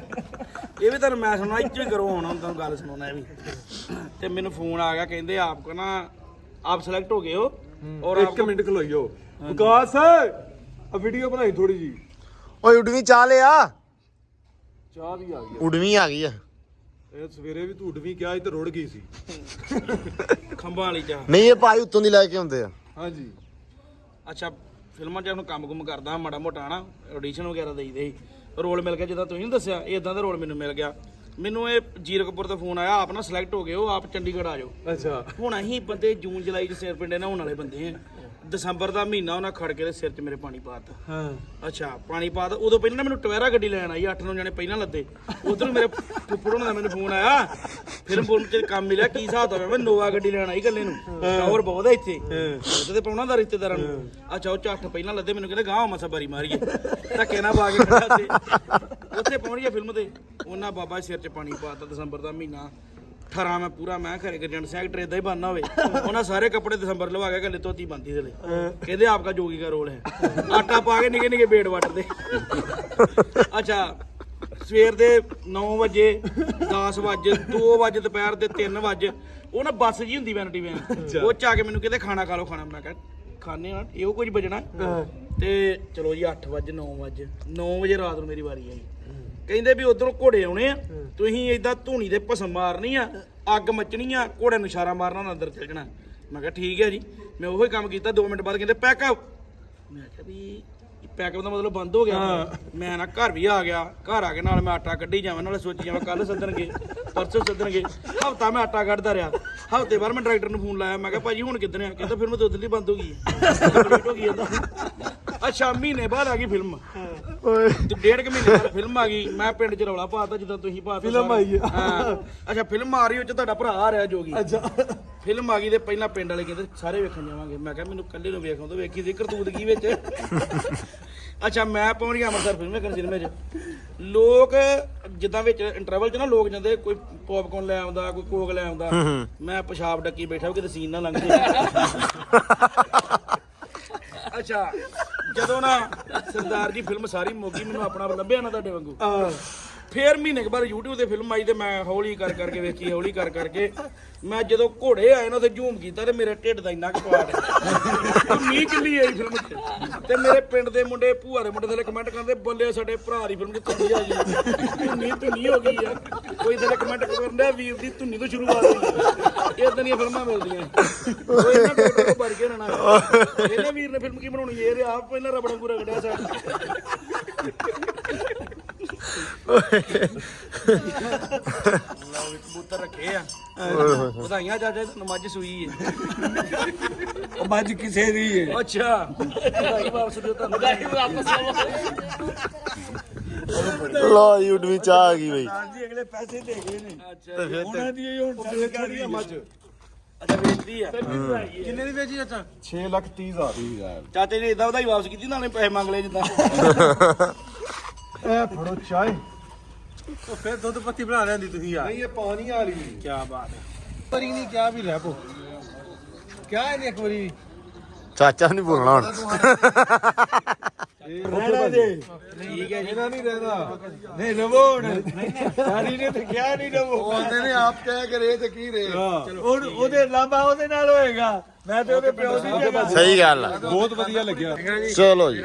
ਇਹ ਵੀ ਤੁਹਾਨੂੰ ਮੈਂ ਸੁਣਾਉਣਾ ਇੱਥੇ ਵੀ ਕਰੋ ਹੁਣ ਤੁਹਾਨੂੰ ਗੱਲ ਸੁਣਾਉਣਾ ਇਹ ਵੀ ਤੇ ਮੈਨੂੰ ਫੋਨ ਆ ਗਿਆ ਕਹਿੰਦੇ ਆਪ ਕੋ ਨਾ ਆਪ ਸਿਲੈਕਟ ਹੋ ਗਏ ਹੋ ਔਰ 1 ਮਿੰਟ ਖਲੋਈਓ ਵਿਕਾਸ ਆ ਵੀਡੀਓ ਬਣਾਈ ਥੋੜੀ ਜੀ ਓਏ ਉਡਵੀਂ ਚਾਹ ਲਿਆ ਚਾਹ ਵੀ ਆ ਗਈ ਉਡਵੀਂ ਆ ਗਈ ਆ ਇਹ ਸਵੇਰੇ ਵੀ ਝੂਠ ਵੀ ਕਿਹਾ ਸੀ ਤੇ ਰੁੜ ਗਈ ਸੀ ਖੰਭਾਂ ਵਾਲੀ ਚਾਹ ਨਹੀਂ ਇਹ ਭਾਈ ਉੱਤੋਂ ਦੀ ਲੈ ਕੇ ਆਉਂਦੇ ਆ ਹਾਂਜੀ ਅੱਛਾ ਫਿਲਮਾਂ 'ਚ ਹੁਣ ਕੰਮ ਕਰਦਾ ਮਾੜਾ ਮੋਟਾ ਨਾ ਆਡੀਸ਼ਨ ਵਗੈਰਾ ਦੇਈਦੇ ਸੀ ਰੋਲ ਮਿਲ ਗਿਆ ਜਿੱਦਾਂ ਤੁਸੀਂ ਨੀ ਦੱਸਿਆ ਇਹ ਇਦਾਂ ਦਾ ਰੋਲ ਮੈਨੂੰ ਮਿਲ ਗਿਆ ਮੈਨੂੰ ਇਹ ਜੀਰਕਪੁਰ ਤੋਂ ਫੋਨ ਆਇਆ ਆਪ ਨਾ ਸਿਲੈਕਟ ਹੋ ਗਏ ਹੋ ਆਪ ਚੰਡੀਗੜ੍ਹ ਆ ਜਾਓ ਅੱਛਾ ਹੁਣ ਅਸੀਂ ਬੰਦੇ ਜੂਨ ਜੁਲਾਈ 'ਚ ਸਿਰ ਪਿੰਡੇ ਨਹਾਉਣ ਵਾਲੇ ਬੰਦੇ ਆ ਦਸੰਬਰ ਦਾ ਮਹੀਨਾ ਉਹਨਾਂ ਖੜ ਕੇ ਤੇ ਸਿਰ 'ਚ ਮੇਰੇ ਪਾਣੀ ਪਾਤਾ ਹਾਂ ਅੱਛਾ ਪਾਣੀ ਪਾਤਾ ਉਦੋਂ ਪਹਿਲਾਂ ਨਾ ਮੈਨੂੰ ਟਵੇਰਾ ਗੱਡੀ ਲੈਣ ਆਈ 8-9 ਜਣੇ ਪਹਿਲਾਂ ਲੱਦੇ ਉਧਰੋਂ ਮੇਰੇ ਫੁੱਫੜ ਹੋਣਾ ਦਾ ਮੈਨੂੰ ਫੋਨ ਆਇਆ ਫਿਲਮ ਫੋਨ 'ਚ ਕੰਮ ਮਿਲਿਆ ਕੀ ਹਿਸਾਬ ਹੋਇਆ ਮੈਂ ਨੋਵਾ ਗੱਡੀ ਲੈਣ ਆਈ ਇਕੱਲੇ ਨੂੰ ਹੋਰ ਬਹੁਤ ਹੈ ਇੱਥੇ ਉੱਥੇ ਤੇ ਪਾਉਣਾ ਦਾ ਰਿਸ਼ਤੇਦਾਰਾਂ ਨੂੰ ਅੱਛਾ ਉਹ ਝੱਟ ਪਹਿਲਾਂ ਲੱਦੇ ਮੈਨੂੰ ਕਹਿੰਦੇ ਗਾਂਹ ਮਸਾ ਬਾਰੀ ਮਾਰੀਏ ਧੱਕੇ ਨਾ ਪਾ ਕੇ ਖੜਾ ਤੇ ਉੱਥੇ ਪਹੁੰਚ ਗਿਆ ਫਿਲਮ ਤੇ ਉਹਨਾਂ ਬਾਬਾ ਸਿਰ 'ਚ ਪਾਣੀ ਪਾਤਾ ਦਸੰਬਰ ਦਾ ਮਹੀਨਾ 18 ਮੈਂ ਪੂਰਾ ਮੈਂ ਘਰੇ ਗਰਜੰਟ ਸਿੰਘ ਐਕਟਰ ਇਦਾਂ ਹੀ ਬਣਨਾ ਹੋਵੇ ਉਹਨਾਂ ਸਾਰੇ ਕੱਪੜੇ ਦਸੰਬਰ ਲਵਾ ਕੇ ਗੱਲੇ ਧੋਤੀ ਬੰਦੀ ਥਲੇ ਕਹਿੰਦੇ ਆਪਕਾ ਜੋਗੀ ਦਾ ਰੋਲ ਹੈ ਆਟਾ ਪਾ ਕੇ ਨਿੱਕੇ ਨਿੱਕੇ ਬੇੜ ਵੱਟਦੇ ਅੱਛਾ ਸਵੇਰ ਦੇ 9 ਵਜੇ 10 ਵਜੇ 2 ਵਜੇ ਦੁਪਹਿਰ ਦੇ 3 ਵਜੇ ਉਹ ਨਾ ਬੱਸ ਜੀ ਹੁੰਦੀ ਵੈਨਿਟੀ ਵੈਨ ਉਹ ਚ ਆ ਕੇ ਮੈਨੂੰ ਕਹਿੰਦੇ ਖਾਣਾ ਖਾ ਲਓ ਖਾਣਾ ਮੈਂ ਕਿਹਾ ਖਾਣੇ ਆ ਇਹੋ ਕੁਝ ਬਜਣਾ ਤੇ ਚਲੋ ਜੀ 8 ਵਜੇ 9 ਵਜੇ ਰਾਤ ਨੂੰ ਮੇਰੀ ਵਾਰੀ ਆਈ ਕਹਿੰਦੇ ਵੀ ਉਧਰੋਂ ਘੋੜੇ ਆਉਣੇ ਆ ਤੁਸੀਂ ਏਦਾਂ ਧੂਣੀ ਦੇ ਭਸਮ ਮਾਰਨੀ ਆ ਅੱਗ ਮੱਚਣੀ ਆ ਘੋੜੇ ਨੂੰ ਇਸ਼ਾਰਾ ਮਾਰਨਾ ਉਹਨਾਂ ਅੰਦਰ ਚਲ ਜਾਣਾ ਮੈਂ ਕਿਹਾ ਠੀਕ ਹੈ ਜੀ ਮੈਂ ਉਹੀ ਕੰਮ ਕੀਤਾ 2 ਮਿੰਟ ਬਾਅਦ ਕਹਿੰਦੇ ਪੈਕਅਪ ਮੈਂ ਕਿਹਾ ਵੀ ਪੈਕਅਪ ਦਾ ਮਤਲਬ ਬੰਦ ਹੋ ਗਿਆ ਮੈਂ ਨਾ ਘਰ ਵੀ ਆ ਗਿਆ ਘਰ ਆ ਕੇ ਨਾਲ ਮੈਂ ਆਟਾ ਕੱਢੀ ਜਾਵਾਂ ਨਾਲੇ ਸੋਚੀ ਜਾਵਾਂ ਕੱਲ ਸੱਦਣਗੇ ਪਰਸੋਂ ਸੱਦਣਗੇ ਹਫਤਾ ਮੈਂ ਆਟਾ ਕੱਢਦਾ ਰਿਹਾ ਹਫਤੇ ਬਾਅਦ ਮੈਂ ਡਾਇਰੈਕਟਰ ਨੂੰ ਫੋਨ ਲਾਇਆ ਮੈਂ ਕਿਹਾ ਭਾਜੀ ਹੁਣ ਕਿੱਦਣ ਆ ਕਹਿੰਦਾ ਫਿਲਮ ਦੁੱਧ ਦੀ ਬੰਦ ਹੋ ਗਈ ਕੰਪਲੀਟ ਹੋ ਗਈ ਜਾਂਦਾ ਅੱਛਾ ਮਹੀਨੇ ਬਾਅਦ ਆ ਗਈ ਫਿਲਮ ਤੇ 1.5 ਮਹੀਨੇ ਬਾਅਦ ਫਿਲਮ ਆ ਗਈ ਮੈਂ ਪਿੰਡ 'ਚ ਰੌਲਾ ਪਾਤਾ ਜਿੱਦਾਂ ਤੁਸੀਂ ਪਾਤਾ ਫਿਲਮ ਆਈ ਆ ਹਾਂ ਅੱਛਾ ਫਿਲਮ ਆ ਰਹੀ ਉਹ 'ਚ ਤੁਹਾਡਾ ਭਰਾ ਆ ਰਿਹਾ ਜੋਗੀ ਅੱਛਾ ਫਿਲਮ ਆ ਗਈ ਤੇ ਪਹਿਲਾਂ ਪਿੰਡ ਵਾਲੇ ਕਹਿੰਦੇ ਸਾਰੇ ਵੇਖਣ ਜਾਵਾਂਗੇ ਮੈਂ ਕਿਹਾ ਮੈਨੂੰ ਇਕੱਲੇ ਨੂੰ ਵੇਖਣ ਤੋਂ ਵੇਖੀ ਸੀ ਕਰਤੂਤ ਕੀ ਵਿੱਚ ਅੱਛਾ ਮੈਂ ਪਹੁੰਚ ਗਿਆ ਅੰਮ੍ਰਿਤਸਰ ਫਿਲਮ ਵੇਖਣ ਸਿਨੇਮੇ 'ਚ ਲੋਕ ਜਿੱਦਾਂ ਵਿੱਚ ਇੰਟਰਵਲ 'ਚ ਨਾ ਲੋਕ ਜਾਂਦੇ ਕੋਈ ਪੌਪਕੌਰਨ ਲੈ ਆਉਂਦਾ ਕੋਈ ਕੋਕ ਲੈ ਆਉਂਦਾ ਮੈਂ ਪਿਸ਼ਾਬ ਡੱਕੀ ਬੈਠਾ ਕਿਤੇ ਸੀਨ ਨਾ ਲੰਘ ਜੇ ਅੱਛਾ ਜਦੋਂ ਨਾ ਸਰਦਾਰ ਜੀ ਫਿਲਮ ਸਾਰੀ ਮੁੱਕ ਗਈ ਮੈਨੂੰ ਆਪਣਾ ਲੱਭਿਆ ਨਾ ਤੁਹਾਡੇ ਵਾਂਗੂ ਫੇਰ ਮਹੀਨੇ ਕੇ ਬਾਅਦ YouTube ਤੇ ਫਿਲਮ ਆਈ ਤੇ ਮੈਂ ਹੌਲੀ ਕਰ ਕਰਕੇ ਵੇਖੀ ਹੌਲੀ ਕਰ ਕਰਕੇ ਮੈਂ ਜਦੋਂ ਘੋੜੇ ਆਏ ਨਾ ਤੇ ਜ਼ੂਮ ਕੀਤਾ ਤੇ ਮੇਰੇ ਢਿੱਡ ਦਾ ਇੰਨਾ ਕਪਾਟ ਮੀਂਹ ਚੱਲੀ ਆਈ ਫਿਲਮ 'ਚ ਤੇ ਮੇਰੇ ਪਿੰਡ ਦੇ ਮੁੰਡੇ ਭੂਆ ਦੇ ਮੁੰਡੇ ਥੱਲੇ ਕਮੈਂਟ ਕਰਦੇ ਬੱਲੇ ਸਾਡੇ ਭਰਾ ਦੀ ਫਿਲਮ 'ਚ ਧੁੰਨੀ ਆ ਗਈ ਧੁੰਨੀ ਹੋ ਗਈ ਆ ਕੋਈ ਥੱਲੇ ਕਮੈਂਟ ਕਰਨ ਡਿਆ ਵੀਰ ਦੀ ਧੁੰਨੀ ਤੋਂ ਸ਼ੁਰੂਆਤ ਹੋਈ ਇਦਾਂ ਦੀਆਂ ਫਿਲਮਾਂ ਮਿਲਦੀਆਂ ਉਹ ਇਹਨਾਂ ਡਾਕਟਰ ਬਣ ਕੇ ਰਹਿਣਾ ਇਹਨਾਂ ਵੀਰ ਨੇ ਫਿਲਮ ਕੀ ਬਣਾਉਣੀ ਇਹ ਆਪ ਪਹਿਲਾਂ ਰਬੜਾ ਪੂਰਾ ਕੱਢਿਆ ਸਾਡਾ ਕਬੂਤਰ ਰੱਖੇ ਆ ਵਧਾਈਆਂ ਚਾਚਾ ਤੁਹਾਨੂੰ ਮੱਝ ਸੂਈ ਹੈ ਮੱਝ ਕਿਸੇ ਦੀ ਹੈ ਅੱਛਾ ਵਧਾਈ ਵਾਪਸ ਦਿਓ ਤੁਹਾਨੂੰ ਵਧਾਈ ਵਾਪਸ ਲੋ ਜੀ ਉਡਵੀ ਚਾਹ ਆ ਗਈ ਬਈ। ਜੀ ਅਗਲੇ ਪੈਸੇ ਦੇ ਗਏ ਨੇ ਅੱਛਾ ਜੀ। ਉਹਨਾਂ ਦੀ ਹੁਣ ਖੜੀ ਆ ਮੱਝ ਅੱਛਾ ਵੇਚਦੀ ਆ ਕਿੰਨੇ ਦੀ ਵੇਚੀ ਚਾਚਾ 6,30,000 ਚਾਚੇ ਨੇ ਇਦਾਂ ਵਧਾਈ ਵਾਪਸ ਕੀਤੀ ਨਾਲੇ ਪੈਸੇ ਮੰਗ ਲਏ ਜਿੱਦਾਂ ਇਹ ਫੜੋ ਚਾਹ ਫਿਰ ਦੁੱਧ ਪੱਤੀ ਬਣਾ ਲੈਂਦੀ ਤੁਸੀਂ ਯਾਰ ਨਹੀਂ ਇਹ ਪਾਣੀ ਵਾਲੀ ਕੀ ਬਾਤ ਹੈ ਪਰੀ ਨਹੀਂ ਕਿਹਾ ਵੀ ਰਹਿ ਪੋ ਕਿਹਾ ਇਹਨੇ ਇੱਕ ਵਾਰੀ ਚਾਚਾ ਨਹੀਂ ਬੋਲਣਾ ਹੁਣ। ਰਹਿਣਾ ਜੇ ਠੀਕ ਹੈ ਜੀ ਇਹਨਾਂ ਨਹੀਂ ਰਹਿਣਾ ਨਹੀਂ ਰਵੋ ਸਾਰੀ ਨੇ ਤੇ ਕਿਹਾ ਨਹੀਂ ਰਵੋ ਉਹਦੇ ਨੇ ਆਪ ਕਹਿ ਕੇ ਰੇ ਤੇ ਕੀ ਰੇ ਉਹਦੇ ਲਾਂਬਾ ਉਹਦੇ ਨਾਲ ਹੋਏਗਾ ਮੈਂ ਤੇ ਉਹਦੇ ਪਿਓ ਦੀ ਜਗ੍ਹਾ ਸਹੀ ਗੱਲ ਆ। ਬਹੁਤ ਵਧੀਆ ਲੱਗਿਆ ਚਲੋ ਜੀ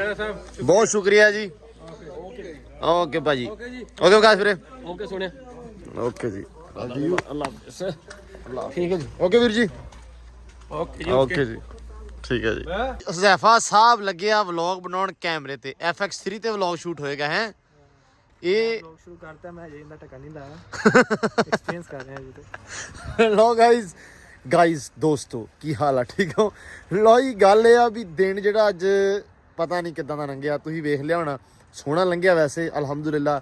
ਬਹੁਤ ਸ਼ੁਕਰੀਆ ਜੀ। ਓਕੇ ਭਾਜੀ ਓਕੇ ਵਿਕਾਸ ਵੀਰੇ ਓਕੇ ਸੁਣਿਆ ਓਕੇ ਜੀ ਅੱਲਾ ਹਾਫਿਜ਼ ਠੀਕ ਹੈ ਜੀ ਓਕੇ ਵੀਰ ਜੀ ਓਕੇ ਓਕੇ ਜੀ ਠੀਕ ਹੈ ਜੀ। ਜ਼ੈਫਾ ਸਾਹਿਬ ਲੱਗਿਆ ਵਲੌਗ ਬਣਾਉਣ ਕੈਮਰੇ ਤੇ FX3 ਤੇ ਵਲੌਗ ਸ਼ੂਟ ਹੋਏਗਾ ਹੈ ਇਹ ਸ਼ੁਰੂ ਕਰਤਾ ਮੈਂ ਅਜੇ ਇੰਦਾ ਟੱਕਾ ਨਹੀਂ ਲਾਇਆ ਐਕਸਪੀਰੀਅੰਸ ਕਰ ਰਿਹਾ ਜੀ ਲੋ ਗਾਇਜ਼ ਦੋਸਤੋ ਕੀ ਹਾਲ ਆ ਠੀਕ ਹੋ। ਲੋ ਜੀ ਗੱਲ ਇਹ ਆ ਵੀ ਦਿਨ ਜਿਹੜਾ ਅੱਜ ਪਤਾ ਨਹੀਂ ਕਿੱਦਾਂ ਦਾ ਲੰਘਿਆ ਤੁਸੀਂ ਵੇਖ ਲਿਆ ਹੋਣਾ ਸੋਹਣਾ ਲੰਘਿਆ ਵੈਸੇ ਅਲਹਮਦੁਲਿਲਾ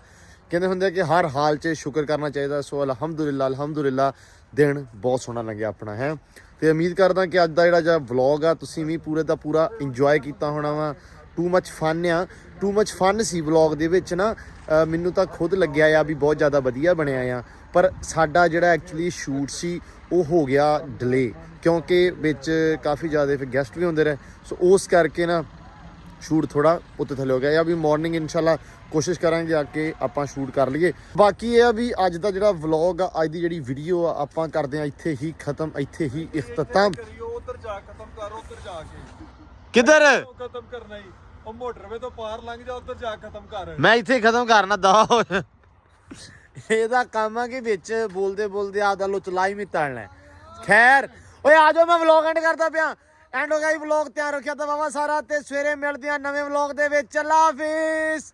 ਕਹਿੰਦੇ ਹੁੰਦੇ ਆ ਕਿ ਹਰ ਹਾਲ 'ਚ ਸ਼ੁਕਰ ਕਰਨਾ ਚਾਹੀਦਾ ਸੋ ਅਲਹਮਦੁਲਿਲਾ ਦਿਨ ਬਹੁਤ ਸੋਹਣਾ ਲੰਘਿਆ ਆਪਣਾ ਹੈ ਤੇ ਉਮੀਦ ਕਰਦਾ ਕਿ ਅੱਜ ਦਾ ਜਿਹੜਾ ਵਲੌਗ ਆ ਤੁਸੀਂ ਵੀ ਪੂਰੇ ਦਾ ਪੂਰਾ ਇੰਜੋਏ ਕੀਤਾ ਹੋਣਾ ਵਾ ਟੂ ਮੱਚ ਫਨ ਸੀ ਵਲੌਗ ਦੇ ਵਿੱਚ ਨਾ ਮੈਨੂੰ ਤਾਂ ਖੁਦ ਲੱਗਿਆ ਆ ਵੀ ਬਹੁਤ ਜ਼ਿਆਦਾ ਵਧੀਆ ਬਣਿਆ ਆ ਪਰ ਸਾਡਾ ਜਿਹੜਾ ਐਕਚੁਅਲੀ ਸ਼ੂਟ ਸੀ ਉਹ ਹੋ ਗਿਆ ਡਿਲੇ ਕਿਉਂਕਿ ਵਿੱਚ ਕਾਫੀ ਜ਼ਿਆਦਾ ਫਿਰ ਗੈਸਟ ਵੀ ਹੁੰਦੇ ਰਹੇ ਸੋ ਉਸ ਕਰਕੇ ਨਾ ਸ਼ੂਟ ਥੋੜਾ ਉੱਤੇ ਥੱਲੇ ਹੋ ਗਿਆ ਜਾਂ ਵੀ ਮਾਰਨਿੰਗ ਇਨਸ਼ਾਅੱਲਾ ਕੋਸ਼ਿਸ਼ ਕਰਾਂਗੇ ਆ ਕੇ ਆਪਾਂ ਸ਼ੂਟ ਕਰ ਲਈਏ। ਬਾਕੀ ਇਹ ਆ ਵੀ ਅੱਜ ਦਾ ਜਿਹੜਾ ਵਲੌਗ ਆ ਅੱਜ ਦੀ ਜਿਹੜੀ ਵੀਡੀਓ ਆ ਆਪਾਂ ਕਰਦੇ ਆ ਇੱਥੇ ਹੀ ਖਤਮ ਇੱਥੇ ਹੀ ਇਖਤਤਾਮ। ਉਧਰ ਜਾ ਖਤਮ ਕਰ ਉਧਰ ਜਾ ਕੇ ਕਿੱਧਰ ਖਤਮ ਕਰਨਾ ਹੀ ਉਹ ਮੋਟਰਵੇ ਤੋਂ ਪਾਰ ਲੰਘ ਜਾ ਉਧਰ ਜਾ ਖਤਮ ਕਰ ਮੈਂ ਇੱਥੇ ਖਤਮ ਕਰਨਾ ਦਵਾ ਹੋ ਇਹਦਾ ਕੰਮ ਆ ਕਿ ਵਿੱਚ ਬੋਲਦੇ ਆਪਦਾ ਲੁਚਲਾਈ ਵੀ ਤੜਨਾ। ਖੈਰ ਓਏ ਆ ਜਾਓ ਮੈਂ ਵਲੌਗ ਐਂਡ ਕਰਦਾ ਪਿਆ ਐਂਡ ਹੋ ਗਿਆ ਵਲੌਗ ਤਿਆਰ ਰੱਖਿਆ ਤਾਂ ਵਾਵਾ ਸਾਰਾ ਤੇ ਸਵੇਰੇ ਮਿਲਦੇ ਆ ਨਵੇਂ ਵਲੌਗ ਦੇ ਵਿੱਚ। ਅੱਲਾ ਹਾਫਿਜ਼।